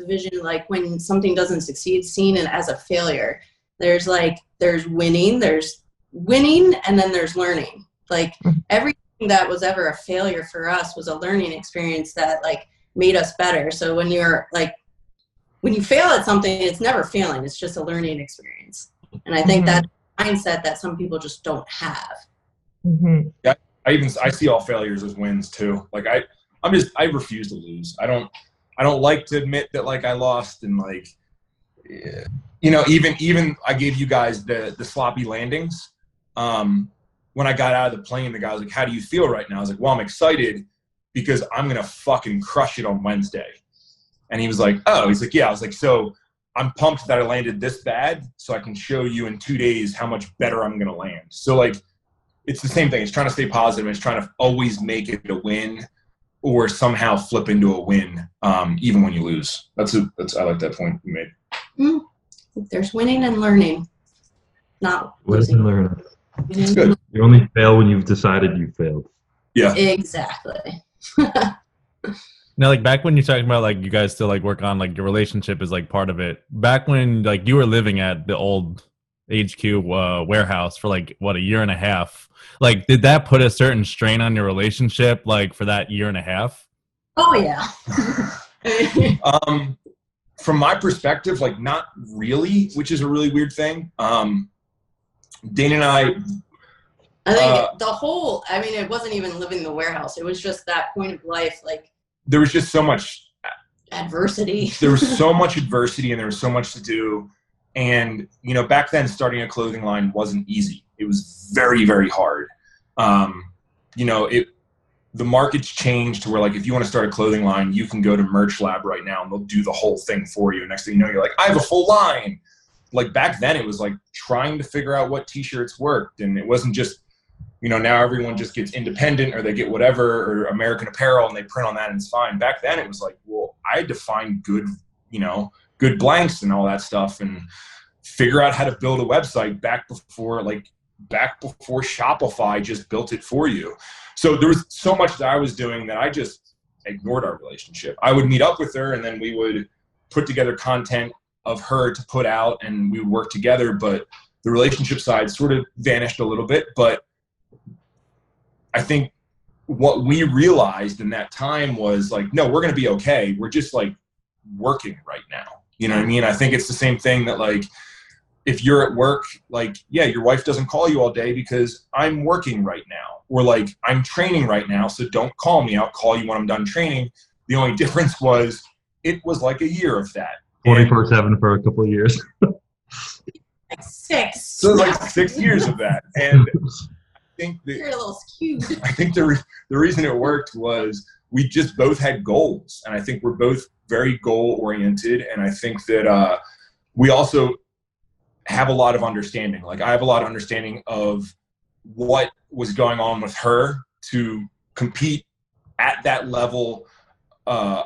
vision. Like when something doesn't succeed, seeing it as a failure. There's winning, and then there's learning. Like everything that was ever a failure for us was a learning experience that like made us better. So when you fail at something, it's never failing. It's just a learning experience. And I think that mindset that some people just don't have. Mm-hmm. Yeah, I see all failures as wins too. Like I refuse to lose. I don't like to admit that like I lost, and like, you know, even I gave you guys the sloppy landings. When I got out of the plane, the guy was like, how do you feel right now? I was like, well, I'm excited because I'm going to fucking crush it on Wednesday. And he was like, oh, he's like, yeah. I was like, so I'm pumped that I landed this bad so I can show you in 2 days how much better I'm going to land. So like, it's the same thing. It's trying to stay positive. And it's trying to always make it a win or somehow flip into a win, even when you lose. I like that point you made. There's winning and learning, not losing. Winning and learning. It's good. You only fail when you've decided you failed. Yeah. Exactly. Now, like back when you're talking about like you guys still like work on like your relationship is like part of it. Back when like you were living at the old HQ warehouse for like what, a year and a half, like did that put a certain strain on your relationship like for that year and a half? Oh yeah. From my perspective, like not really, which is a really weird thing. Dana and I think it wasn't even living in the warehouse. It was just that point of life. Like there was just so much adversity. There was so much adversity and there was so much to do. And, you know, back then starting a clothing line wasn't easy. It was very, very hard. You know, the market's changed to where, like, if you want to start a clothing line, you can go to Merch Lab right now and they'll do the whole thing for you. Next thing you know, you're like, I have a full line. Like back then it was like trying to figure out what t-shirts worked. And it wasn't just, you know, now everyone just gets independent or they get whatever or American Apparel and they print on that and it's fine. Back then it was like, well, I had to find good, you know, good blanks and all that stuff and figure out how to build a website back before Shopify just built it for you. So there was so much that I was doing that I just ignored our relationship. I would meet up with her and then we would put together content of her to put out and we would work together, but the relationship side sort of vanished a little bit. But I think what we realized in that time was like, no, we're going to be okay. We're just like working right now. You know what I mean? I think it's the same thing that, like, if you're at work, like, yeah, your wife doesn't call you all day because I'm working right now, or like I'm training right now. So don't call me. I'll call you when I'm done training. The only difference was it was like a year of that. 24/7 for a couple of years. Like 6. So like 6 years of that. And I think that, you're a little skewed. I think the reason it worked was we just both had goals. And I think we're both very goal oriented. And I think that we also have a lot of understanding. Like I have a lot of understanding of what was going on with her to compete at that level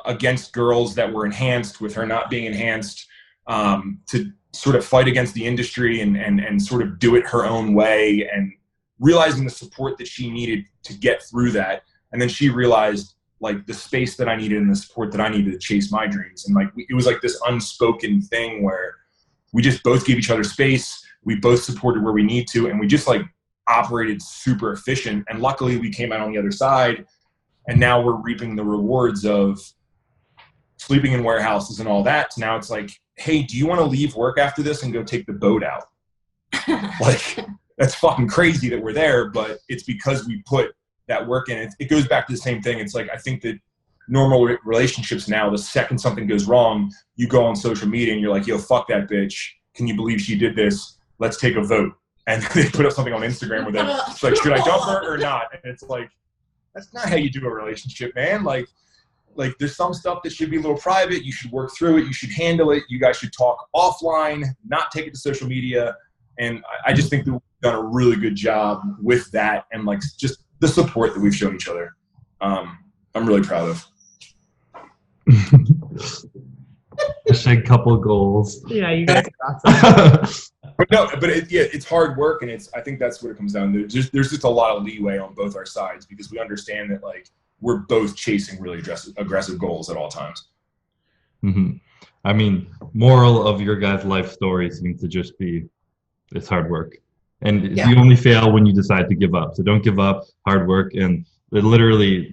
against girls that were enhanced, with her not being enhanced, to sort of fight against the industry and sort of do it her own way, and realizing the support that she needed to get through that. And then she realized like the space that I needed and the support that I needed to chase my dreams. And like, it was like this unspoken thing where we just both gave each other space. We both supported where we need to. And we just like operated super efficient. And luckily we came out on the other side. And now we're reaping the rewards of sleeping in warehouses and all that. So now it's like, hey, do you want to leave work after this and go take the boat out? Like, that's fucking crazy that we're there, but it's because we put that work in. It goes back to the same thing. It's like, I think that normal relationships now, the second something goes wrong, you go on social media and you're like, yo, fuck that bitch. Can you believe she did this? Let's take a vote. And they put up something on Instagram with it. It's like, should I dump her or not? And it's like, that's not how you do a relationship, man. Like there's some stuff that should be a little private. You should work through it. You should handle it. You guys should talk offline, not take it to social media. And I just think that we've done a really good job with that, and like just the support that we've shown each other. I'm really proud of. Hashtag couple goals. Yeah, you guys are awesome. But it's hard work, and I think that's what it comes down to. There's just a lot of leeway on both our sides because we understand that like we're both chasing really aggressive goals at all times. Mm-hmm. I mean, moral of your guys' life story seems to just be it's hard work, and you only fail when you decide to give up. So don't give up. Hard work, and it literally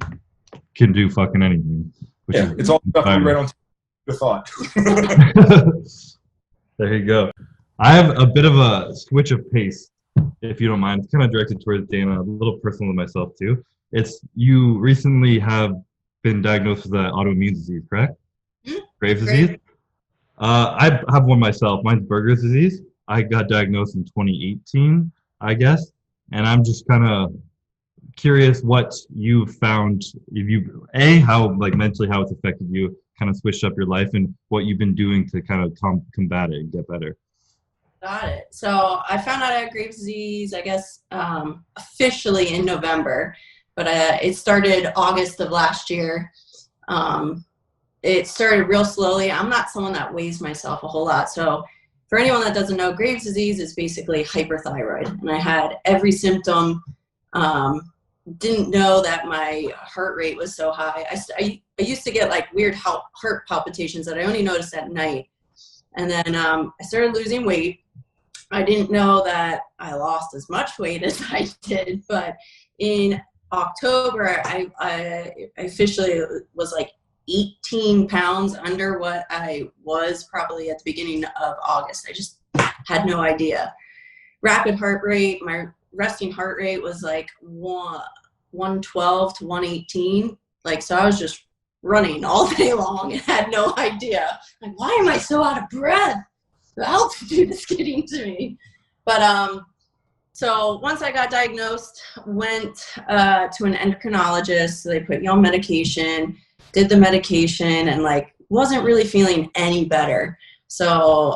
can do fucking anything. Yeah, it's all stuff we read on the thought. There you go. I have a bit of a switch of pace, if you don't mind. It's kind of directed towards Dana, a little personal to myself too. It's you recently have been diagnosed with an autoimmune disease, correct? Graves' disease? I have one myself. Mine's Berger's disease. I got diagnosed in 2018, I guess. And I'm just kind of curious what you found, how like mentally how it's affected you, kind of switched up your life, and what you've been doing to kind of combat it and get better. Got it. So I found out I had Graves' disease, I guess, officially in November, but it started August of last year. It started real slowly. I'm not someone that weighs myself a whole lot. So for anyone that doesn't know, Graves' disease is basically hyperthyroid. And I had every symptom. Didn't know that my heart rate was so high. I used to get like weird heart palpitations that I only noticed at night. And then I started losing weight. I didn't know that I lost as much weight as I did, but in October, I officially was like 18 pounds under what I was probably at the beginning of August. I just had no idea. Rapid heart rate, my resting heart rate was like 112 to 118. Like, so I was just running all day long and had no idea. Like, why am I so out of breath? The altitude is getting to me. But so once I got diagnosed, went to an endocrinologist. So they put me on medication, did the medication, and like wasn't really feeling any better. So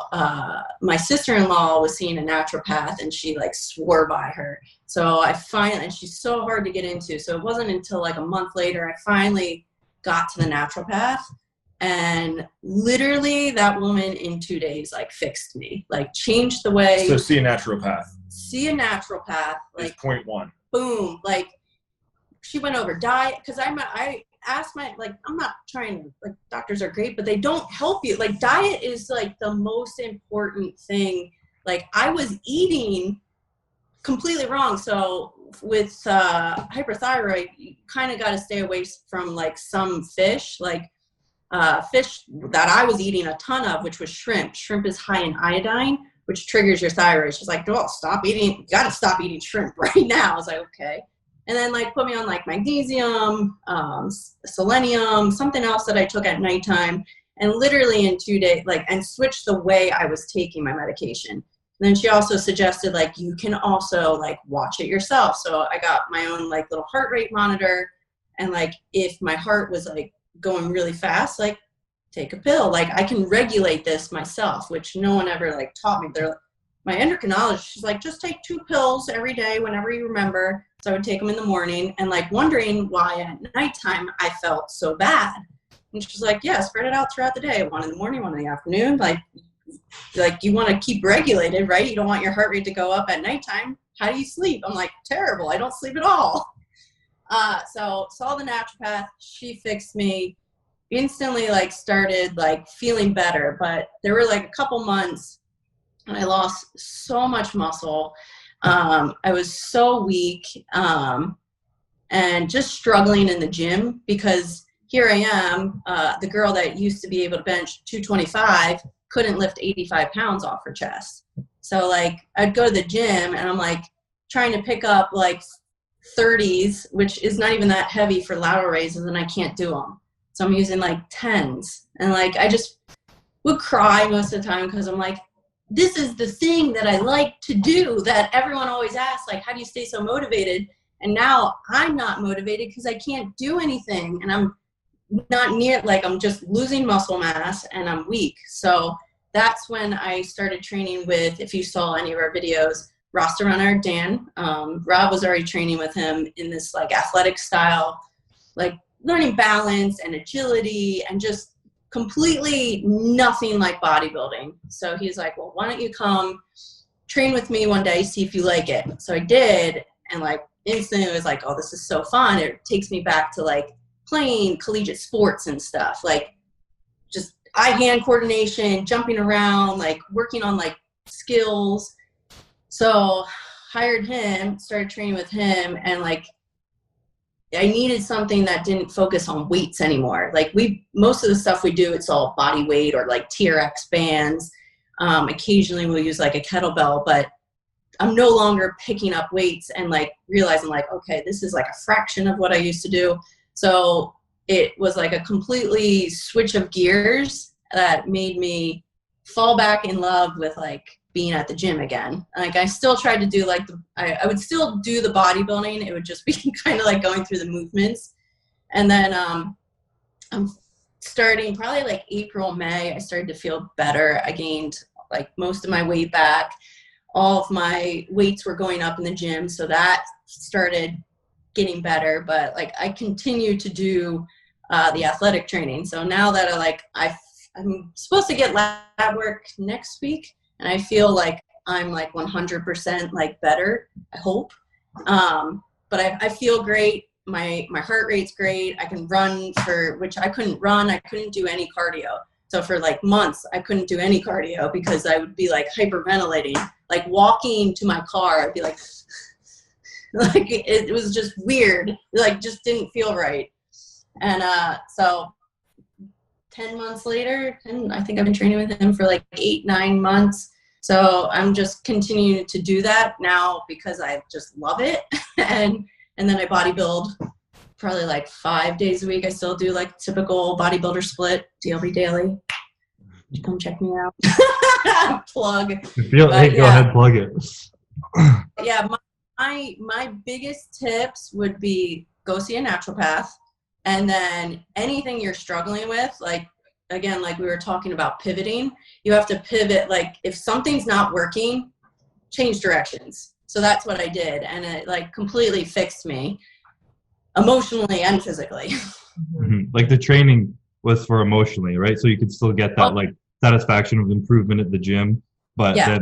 my sister-in-law was seeing a naturopath, and she like swore by her. So I finally, and she's so hard to get into. So it wasn't until like a month later, I finally got to the naturopath, and literally that woman in 2 days like fixed me, like changed the way. So see a naturopath. See a naturopath. Like point one. Boom. Like she went over diet, because I asked my, like, I'm not trying to, like, doctors are great, but they don't help you. Like, diet is like the most important thing. Like, I was eating completely wrong. So with hyperthyroid, you kind of got to stay away from like some fish, like fish that I was eating a ton of, which was shrimp. Shrimp is high in iodine, which triggers your thyroid. She's like, oh, stop eating, you got to stop eating shrimp right now. I was like, okay. And then like put me on like magnesium, selenium, something else that I took at nighttime, and literally in 2 days, like, and switched the way I was taking my medication. And then she also suggested like, you can also like watch it yourself. So I got my own like little heart rate monitor, and like if my heart was like going really fast, like take a pill. Like I can regulate this myself, which no one ever like taught me. They're my endocrinologist, she's like, just take 2 pills every day whenever you remember. So I would take them in the morning, and like wondering why at nighttime I felt so bad. And she's like, yeah, spread it out throughout the day. 1 in the morning, 1 in the afternoon. Like you want to keep regulated, right? You don't want your heart rate to go up at nighttime. How do you sleep? I'm like, terrible. I don't sleep at all. So saw the naturopath. She fixed me. Instantly like started like feeling better. But there were like a couple months, and I lost so much muscle. I was so weak, and just struggling in the gym, because here I am, the girl that used to be able to bench 225 couldn't lift 85 pounds off her chest. So like I'd go to the gym, and I'm like trying to pick up like 30s, which is not even that heavy for lateral raises, and I can't do them. So I'm using like 10s, and like I just would cry most of the time, because I'm like, this is the thing that I like to do that everyone always asks, like, how do you stay so motivated? And now I'm not motivated because I can't do anything, and I'm not near, like, I'm just losing muscle mass and I'm weak. So that's when I started training with, if you saw any of our videos, roster runner Dan. Rob was already training with him in this like athletic style, like learning balance and agility, and just completely nothing like bodybuilding. So he's like, well, why don't you come train with me one day, see if you like it. So I did, and like instantly it was like, oh, this is so fun. It takes me back to like playing collegiate sports and stuff, like just eye-hand coordination, jumping around, like working on like skills. So hired him, started training with him, and like I needed something that didn't focus on weights anymore. Like most of the stuff we do, it's all body weight or like TRX bands. Occasionally we'll use like a kettlebell, but I'm no longer picking up weights and like realizing like, okay, this is like a fraction of what I used to do. So it was like a completely switch of gears that made me fall back in love with like being at the gym again. Like I still tried to do like I would still do the bodybuilding. It would just be kind of like going through the movements. And then I'm starting probably like April, May, I started to feel better. I gained like most of my weight back. All of my weights were going up in the gym. So that started getting better. But like I continue to do the athletic training. So now that I'm supposed to get lab work next week, and I feel like I'm like 100% like better, I hope. But I feel great. My heart rate's great. I can run, for which I couldn't run. I couldn't do any cardio. So for like months, I couldn't do any cardio because I would be like hyperventilating, like walking to my car. I'd be like, like it was just weird. Like just didn't feel right. And so 10 months later, and I think I've been training with him for like 8-9 months. So I'm just continuing to do that now because I just love it. And then I bodybuild probably like 5 days a week. I still do like typical bodybuilder split, DLB daily. Come check me out. Plug. Go ahead, plug it. Yeah, my biggest tips would be go see a naturopath, and then anything you're struggling with, like again, like we were talking about pivoting, you have to pivot. Like if something's not working, change directions. So that's what I did, and it like completely fixed me emotionally and physically. Mm-hmm. Like the training was for emotionally, right? So you could still get that like satisfaction of improvement at the gym, but then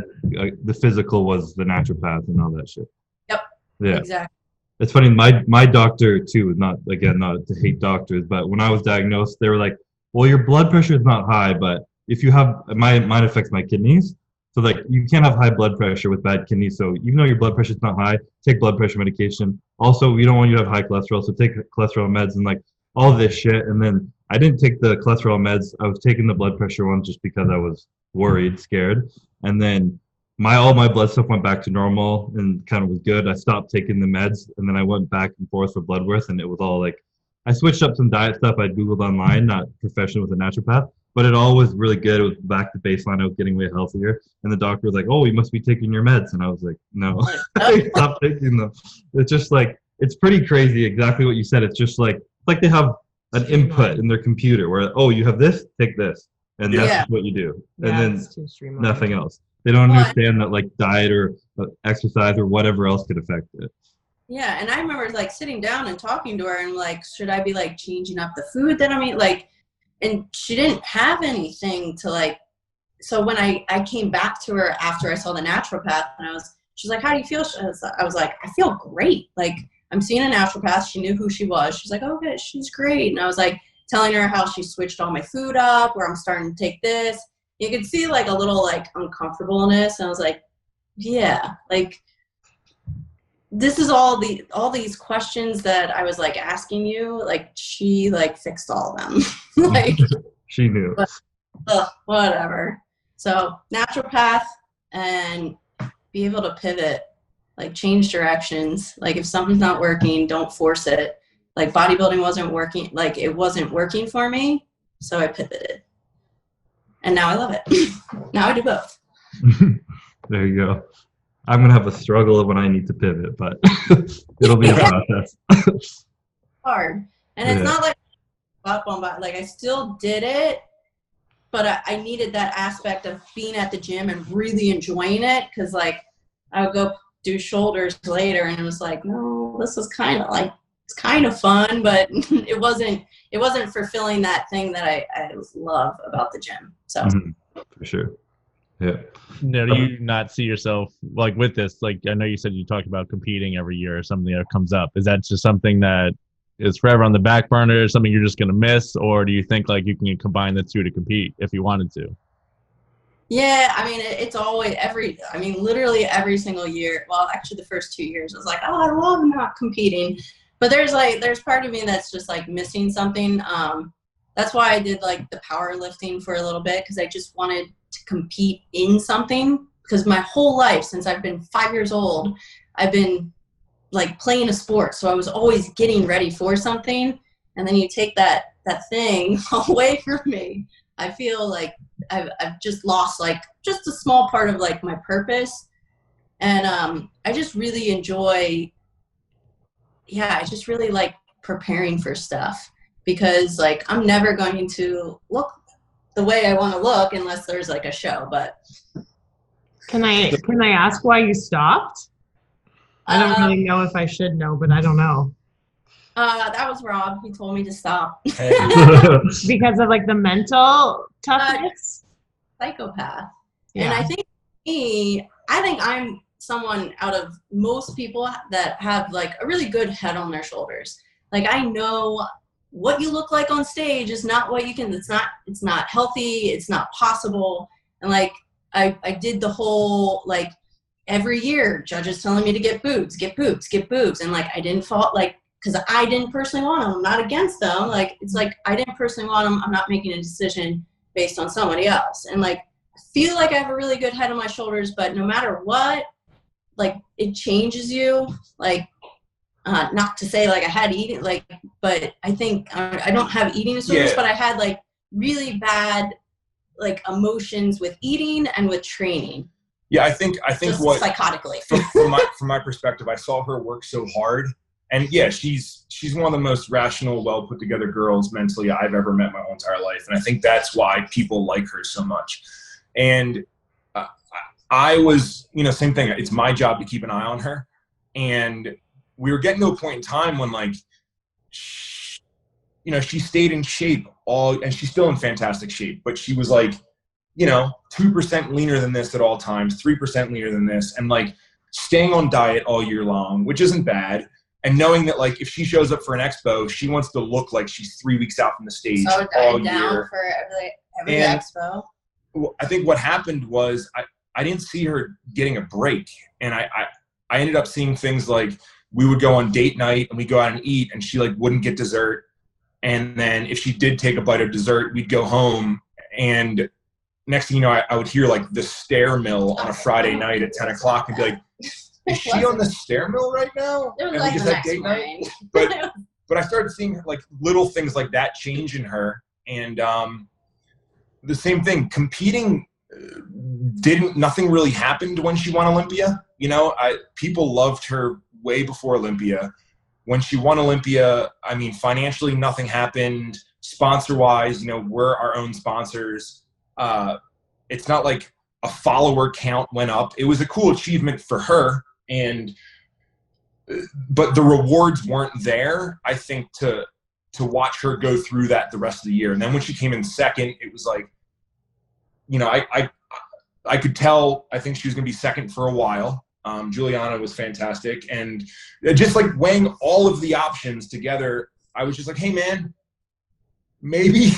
the physical was the naturopath and all that shit. Yep. Yeah. Exactly. It's funny. My doctor too. Not to hate doctors, but when I was diagnosed, they were like, "Well, your blood pressure is not high, but if you have mine affects my kidneys. So like you can't have high blood pressure with bad kidneys. So even though your blood pressure is not high, take blood pressure medication. Also, we don't want you to have high cholesterol, so take cholesterol meds and like all this shit." And then I didn't take the cholesterol meds. I was taking the blood pressure one just because I was worried, scared. And then all my blood stuff went back to normal and kind of was good. I stopped taking the meds, and then I went back and forth for blood work, and it was all like I switched up some diet stuff I googled online, not professionally with a naturopath, but it all was really good. It was back to baseline. I was getting way healthier, and the doctor was like, "Oh, you must be taking your meds," and I was like, "No, I stopped taking them." It's just like it's pretty crazy. Exactly what you said. It's just like they have an input in their computer where, oh, you have this, take this, and that's what you do, and then nothing else. They don't understand that like diet or exercise or whatever else could affect it. Yeah, and I remember like sitting down and talking to her and like, should I be like changing up the food that I'm eating? Like, and she didn't have anything to like. So when I came back to her after I saw the naturopath, and she's like, "How do you feel?" I was like, "I feel great. Like I'm seeing a naturopath." She knew who she was. She's like, "Oh, good, she's great." And I was like telling her how she switched all my food up, where I'm starting to take this. You could see like a little like uncomfortableness, and I was like, yeah, like this is all these questions that I was like asking you, like she like fixed all of them. Like she knew. But, whatever. So naturopath, and be able to pivot, like change directions. Like if something's not working, don't force it. Like bodybuilding wasn't working, like it wasn't working for me, so I pivoted. And now I love it. Now I do both. There you go. I'm going to have a struggle when I need to pivot, but it'll be a process. Hard. And it's not like up on like I still did it, but I needed that aspect of being at the gym and really enjoying it, because like I would go do shoulders later and it was like, no, this is kind of like, it's kind of fun, but it wasn't fulfilling that thing that I love about the gym. So for sure. Yeah. Now, do you not see yourself like with this? Like, I know you said you talk about competing every year or something that comes up. Is that just something that is forever on the back burner, something you're just going to miss? Or do you think like you can combine the two to compete if you wanted to? Yeah, I mean, it's always literally every single year. Well, actually the first 2 years I was like, oh, I love not competing. But there's part of me that's just like missing something. That's why I did like the powerlifting for a little bit, because I just wanted to compete in something. Because my whole life, since I've been 5 years old, I've been like playing a sport. So I was always getting ready for something. And then you take that thing away from me. I feel like I've just lost like just a small part of like my purpose. And I just really enjoy, I just really like preparing for stuff, because like I'm never going to look the way I want to look unless there's like a show. But can I ask why you stopped? I don't really know if I should know, but I don't know. That was Rob. He told me to stop. Because of like the mental toughness? Psychopath. Yeah. And I think I'm someone out of most people that have like a really good head on their shoulders. Like I know what you look like on stage is not what you can, it's not healthy, it's not possible. And like I did the whole like every year judges telling me to get boobs. And like I didn't fall, like, because I didn't personally want them. I'm not against them. Like, it's like, I didn't personally want them. I'm not making a decision based on somebody else. And like, I feel like I have a really good head on my shoulders, but no matter what, like it changes you. Like, not to say like I had to eat it, like but I think I don't have eating disorders, but I had like really bad like emotions with eating and with training. Yeah, I think just what psychotically from my perspective, I saw her work so hard, and yeah, she's one of the most rational, well put together girls mentally I've ever met my whole entire life, and I think that's why people like her so much. And I was, same thing. It's my job to keep an eye on her, and we were getting to a point in time when like, she stayed in shape and she's still in fantastic shape, but she was like, 2% leaner than this at all times, 3% leaner than this, and like staying on diet all year long, which isn't bad. And knowing that like if she shows up for an expo, she wants to look like she's 3 weeks out from the stage all year. For every expo. I think what happened was I didn't see her getting a break, and I ended up seeing things like we would go on date night and we'd go out and eat, and she like wouldn't get dessert. And then if she did take a bite of dessert, we'd go home, and next thing you know, I would hear like the stair mill on a Friday night at 10 o'clock and be like, is she on the stair mill right now? It was and like we just had date night. But I started seeing like little things like that change in her. And the same thing, competing, nothing really happened when she won Olympia. People loved her way before Olympia. When she won Olympia, I mean, financially, nothing happened. Sponsor-wise, we're our own sponsors. It's not like a follower count went up. It was a cool achievement for her, but the rewards weren't there, I think, to watch her go through that the rest of the year. And then when she came in second, it was like, I could tell, I think she was going to be second for a while. Juliana was fantastic. And just like weighing all of the options together, I was just like, hey man, maybe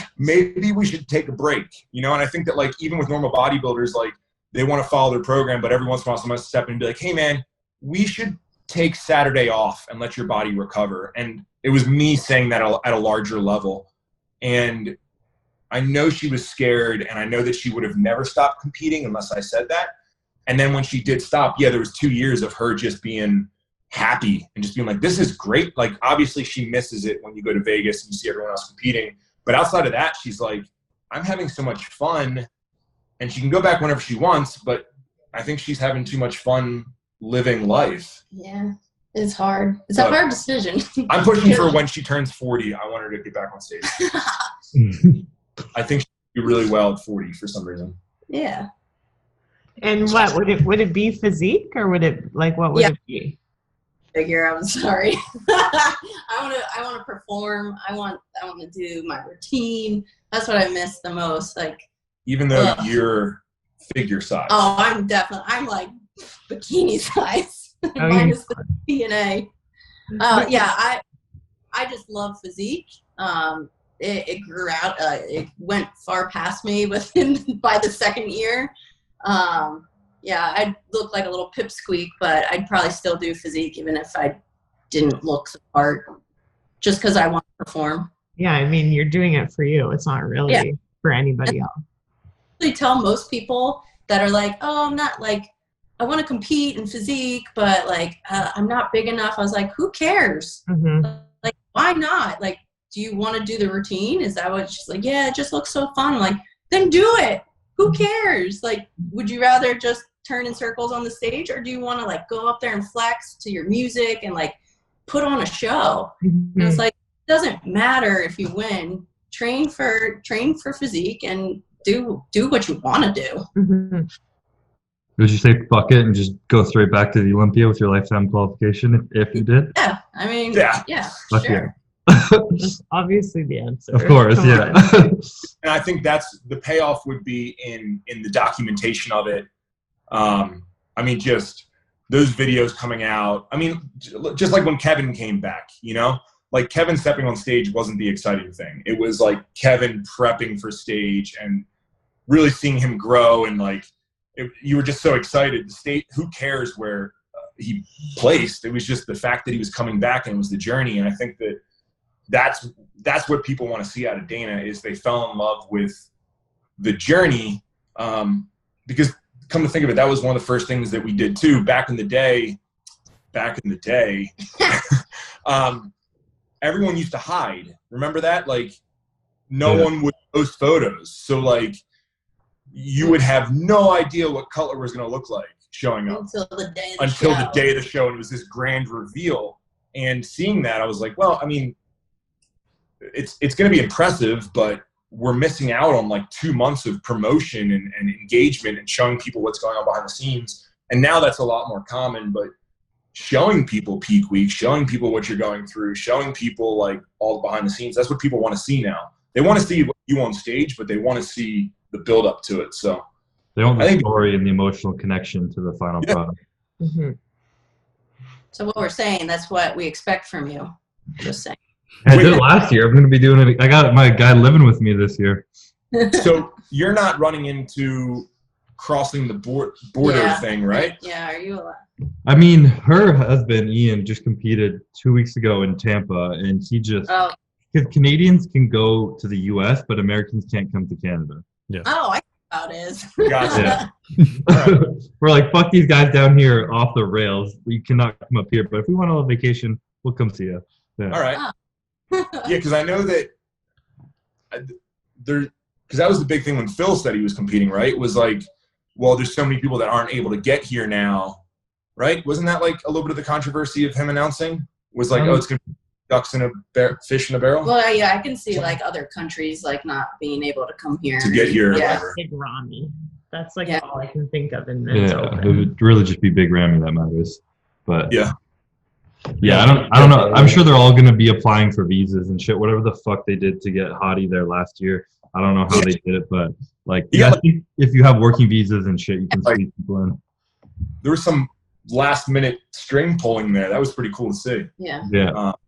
we should take a break, and I think that like, even with normal bodybuilders, like they want to follow their program, but every once in a while someone has to step in and be like, hey man, we should take Saturday off and let your body recover. And it was me saying that at a larger level. And I know she was scared, and I know that she would have never stopped competing unless I said that. And then when she did stop, there was 2 years of her just being happy and just being like, this is great. Like, obviously she misses it when you go to Vegas and you see everyone else competing. But outside of that, she's like, I'm having so much fun, and she can go back whenever she wants, but I think she's having too much fun living life. Yeah, it's hard. It's a hard decision. I'm pushing for when she turns 40, I want her to get back on stage. I think she'd do really well at 40 for some reason. Yeah. And what would it be physique, or would it what would it be? Figure, I'm sorry. I want to perform. I want to do my routine. That's what I miss the most. Like, even though you're figure size. Oh, I'm like bikini size. Minus the DNA. I just love physique. It grew out. It went far past me by the second year. I'd look like a little pipsqueak, but I'd probably still do physique even if I didn't look the part, just because I want to perform. Yeah, I mean, you're doing it for you. It's not really for anybody else. I tell most people that are like, oh, I'm not like, I want to compete in physique, but like, I'm not big enough. I was like, who cares? Mm-hmm. Like, why not? Like, do you want to do the routine? Is that what she's like? Yeah, it just looks so fun. I'm like, then do it. Who cares? Like, would you rather just turn in circles on the stage, or do you want to like go up there and flex to your music and like put on a show? Mm-hmm. And it's like, it doesn't matter if you win. Train for physique and do what you want to do. Mm-hmm. Would you say fuck it and just go straight back to the Olympia with your lifetime qualification if you did? Yeah, I mean, yeah, fuck sure. That's obviously the answer. Of course, yeah. And I think that's the payoff would be in the documentation of it. I mean, just those videos coming out. I mean, just like when Kevin came back, like Kevin stepping on stage wasn't the exciting thing. It was like Kevin prepping for stage and really seeing him grow, and like you were just so excited. The state, who cares where he placed? It was just the fact that he was coming back, and it was the journey. And I think that's what people want to see out of Dana, is they fell in love with the journey, because come to think of it, that was one of the first things that we did too back in the day. everyone used to hide. Remember that? Like, no one would post photos. So, like, you would have no idea what Cutler was going to look like showing up. Until the day of the show. And it was this grand reveal. And seeing that, I was like, well, I mean, it's going to be impressive, but we're missing out on like 2 months of promotion and engagement and showing people what's going on behind the scenes. And now that's a lot more common, but showing people peak week, showing people what you're going through, showing people like all the behind the scenes, that's what people want to see now. They want to see you on stage, but they want to see the build up to it. So they want the story and the emotional connection to the final product. Mm-hmm. So what we're saying, that's what we expect from you. Just saying. I did it last year. I'm going to be doing it. I got my guy living with me this year. So you're not running into crossing the border thing, right? Yeah. Are you allowed? I mean, her husband, Ian, just competed 2 weeks ago in Tampa, and he just, because Canadians can go to the U.S., but Americans can't come to Canada. Yeah. Oh, I know how it is. Gotcha. We're like, fuck these guys down here off the rails. You cannot come up here, but if we want a vacation, we'll come see you. Yeah. All right. Yeah, because I know that because that was the big thing when Phil said he was competing, right? It was like, well, there's so many people that aren't able to get here now, right? Wasn't that like a little bit of the controversy of him announcing? Was like, oh, it's going to be ducks in a fish in a barrel? Well, yeah, I can see like other countries like not being able to come here. To get here or yeah. whatever. Big Rami. That's like all I can think of in men's open. It would really just be Big Ramy that matters. But yeah, I don't know. I'm sure they're all going to be applying for visas and shit. Whatever the fuck they did to get Hottie there last year. I don't know how they did it, but like, if you have working visas and shit, you can squeeze people in. There was some last minute string pulling there. That was pretty cool to see. Yeah. Yeah. Well,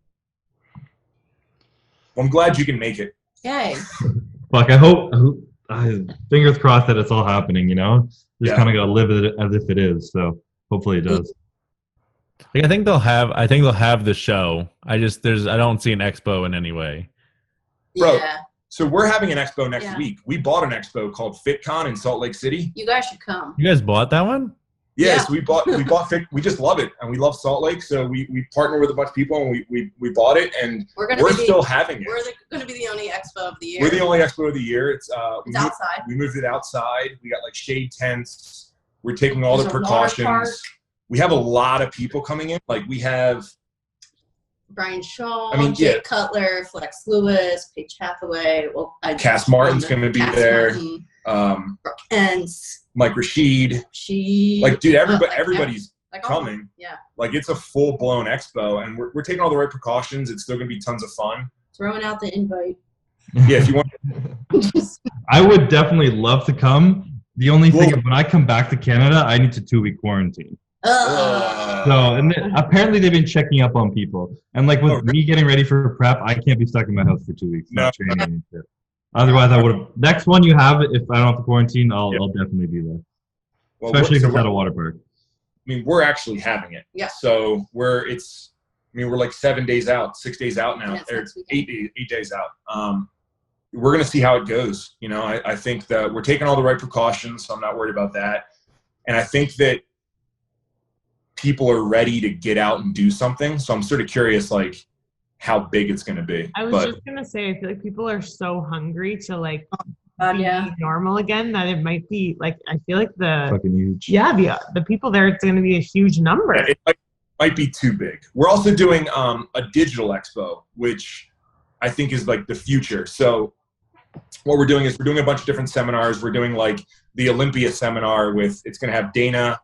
I'm glad you can make it. Yay. Fuck, I hope fingers crossed that it's all happening, you know? Just kind of got to live it as if it is. So hopefully it does. Like, I think they'll have the show. I don't see an expo in any way. Bro, yeah. So we're having an expo next week. We bought an expo called FitCon in Salt Lake City. You guys should come. You guys bought that one? Yes, we bought Fit. We just love it, and we love Salt Lake. So we partner with a bunch of people, and we bought it, and we're still having it. We're going to be the only expo of the year. We're the only expo of the year. It's outside. We moved it outside. We got like shade tents. We're taking all the precautions. We have a lot of people coming in. Like we have Brian Shaw, Jake Cutler, Flex Lewis, Paige Hathaway. Well, Cass Martin's going to be there. And Mike Rashid. Like, dude, everybody's coming. Yeah. Like, it's a full-blown expo, and we're taking all the right precautions. It's still going to be tons of fun. Throwing out the invite. Yeah, if you want. I would definitely love to come. The only thing is when I come back to Canada, I need to 2-week quarantine. And apparently they've been checking up on people. And like with me getting ready for prep, I can't be stuck in my house for 2 weeks. Not training and shit. Otherwise, I would have. Next one you have, if I don't have to quarantine, I'll definitely be there. Well, especially if it's at a water park. I mean, we're actually having it. Yeah. So we're like 7 days out, 6 days out now, or 8 days out. We're gonna see how it goes. You know, I think that we're taking all the right precautions, so I'm not worried about that. And I think that people are ready to get out and do something. So I'm sort of curious, like, how big it's going to be. I was just going to say, I feel like people are so hungry to like be normal again that it might be like, I feel like fucking huge. Yeah, the people there, it's going to be a huge number. Yeah, it might be too big. We're also doing a digital expo, which I think is like the future. So what we're doing is we're doing a bunch of different seminars. We're doing like the Olympia seminar it's going to have Dana,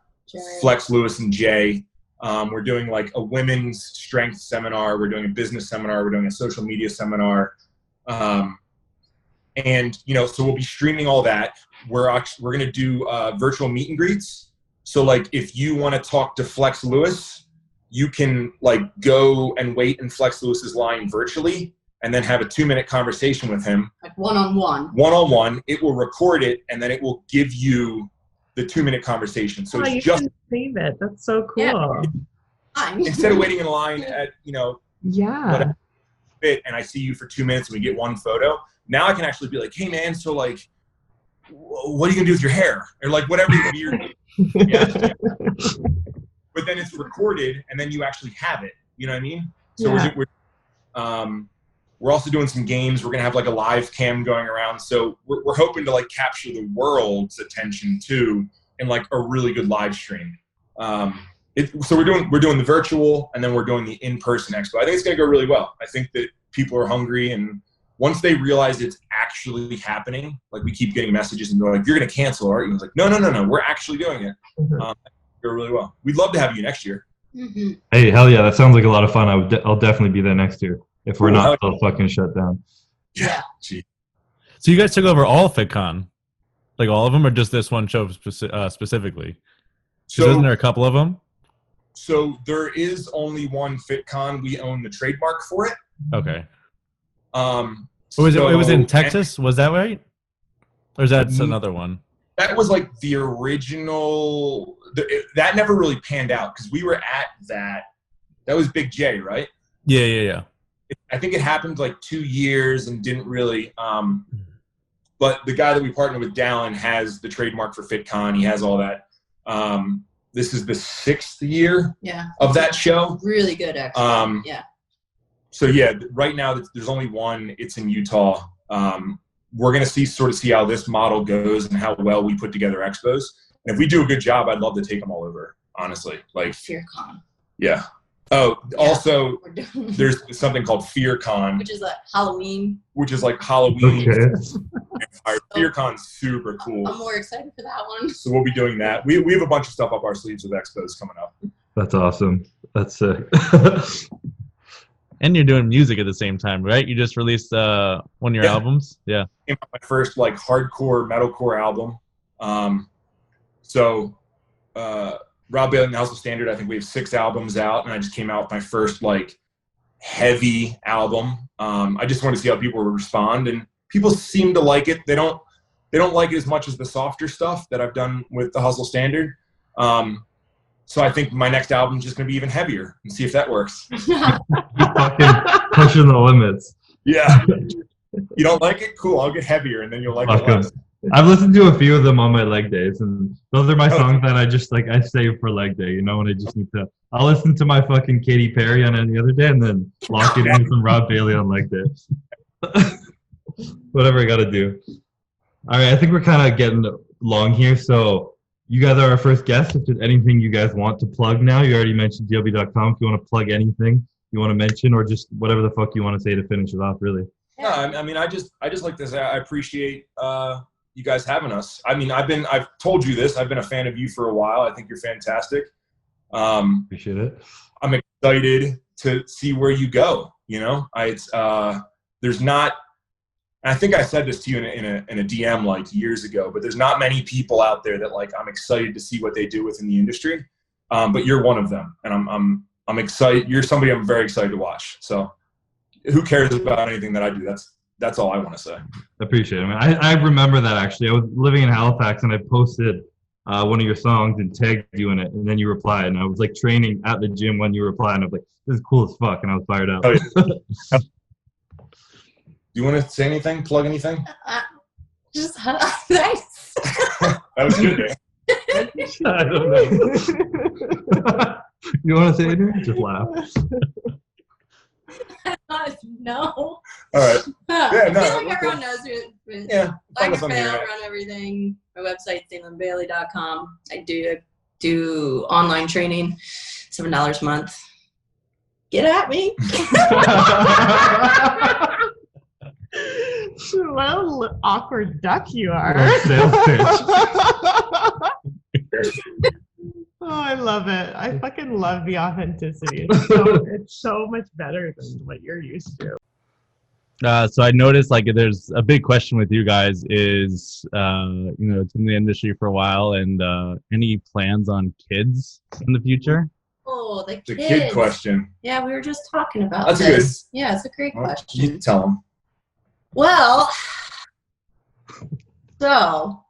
Flex Lewis, and Jay. We're doing like a women's strength seminar. We're doing a business seminar. We're doing a social media seminar. And, you know, so we'll be streaming all that. We're going to do virtual meet and greets. So like if you want to talk to Flex Lewis, you can like go and wait in Flex Lewis's line virtually and then have a 2-minute conversation with him. Like one-on-one. One-on-one. It will record it and then it will give you the 2-minute conversation. So it's just save it. That's so cool. Yeah. Instead of waiting in line at, you know, whatever, and I see you for 2 minutes and we get one photo. Now I can actually be like, hey man, so like, what are you gonna do with your hair? Or like whatever you're but then it's recorded and then you actually have it. You know what I mean? So we're We're also doing some games. We're going to have like a live cam going around. So we're hoping to like capture the world's attention too in like a really good live stream. So we're doing the virtual, and then we're doing the in-person expo. I think it's going to go really well. I think that people are hungry, and once they realize it's actually happening, like we keep getting messages and they're like, "You're going to cancel, aren't you?" It's like, no, we're actually doing it. Go really well. We'd love to have you next year. Mm-hmm. Hey, hell yeah, that sounds like a lot of fun. I'll definitely be there next year if we're not still fucking shut down. Yeah. Gee. So you guys took over all FitCon, like all of them, or just this one show specifically? So isn't there a couple of them? So there is only one FitCon. We own the trademark for it. Okay. It was in Texas. Was that right? Or is that another one? That was like the original. That never really panned out because we were at that. That was Big J, right? Yeah. I think it happened like 2 years and didn't really. But the guy that we partnered with, Dallin, has the trademark for FitCon. He has all that. This is the 6th year of that show. Really good, actually. So yeah, right now there's only one. It's in Utah. We're going to see how this model goes and how well we put together expos. And if we do a good job, I'd love to take them all over, honestly. Like FearCon. Yeah. Oh, also, there's something called FearCon. Which is like Halloween. Which is like Halloween. Okay. Our FearCon's super cool. I'm more excited for that one. So we'll be doing that. We have a bunch of stuff up our sleeves with expos coming up. That's awesome. That's sick. And you're doing music at the same time, right? You just released one of your albums? Yeah. My first like hardcore metalcore album. Rob Bailey and the House of Standard, I think we have 6 albums out, and I just came out with my first like heavy album. I just wanted to see how people would respond, and people seem to like it. They don't like it as much as the softer stuff that I've done with the Hustle Standard. So I think my next album is just going to be even heavier and see if that works. Fucking pushing the limits. Yeah. You don't like it? Cool. I'll get heavier, and then you'll like it less. I've listened to a few of them on my leg days, and those are my songs that I just like. I save for leg day, and I just need to. I'll listen to my fucking Katy Perry on any other day, and then lock it in with some Rob Bailey on leg day. Whatever I got to do. All right, I think we're kind of getting long here, so you guys are our first guests. If there's anything you guys want to plug now, you already mentioned DLB.com. If you want to plug anything you want to mention, or just whatever the fuck you want to say to finish it off, really. No, I mean, I just like to say I appreciate you guys having us. I mean, I've told you this. I've been a fan of you for a while. I think you're fantastic. Appreciate it. I'm excited to see where you go. There's not. I think I said this to you in a DM like years ago, but there's not many people out there that like I'm excited to see what they do within the industry. But you're one of them, and I'm excited. You're somebody I'm very excited to watch. So who cares about anything that I do? That's all I want to say. Appreciate it, man. I remember that actually. I was living in Halifax and I posted one of your songs and tagged you in it, and then you replied, and I was like training at the gym when you replied, and I was like, "This is cool as fuck," and I was fired up. Oh, yeah. Do you want to say anything? Plug anything? Just nice. That was good, man. I don't know. You want to say anything? Just laugh. No. All right. I feel like everyone knows me. Yeah. Like I run everything. My website, SalemBailey.com. I do online training, $7 a month. Get at me. What an awkward duck you are. Oh, I love it. I fucking love the authenticity. It's so much better than what you're used to. So I noticed like there's a big question with you guys is, it's in the industry for a while, and any plans on kids in the future? Oh, the kids. It's a kid question. Yeah, we were just talking about That's this. Good. Yeah, it's a great question. You tell them. Well, so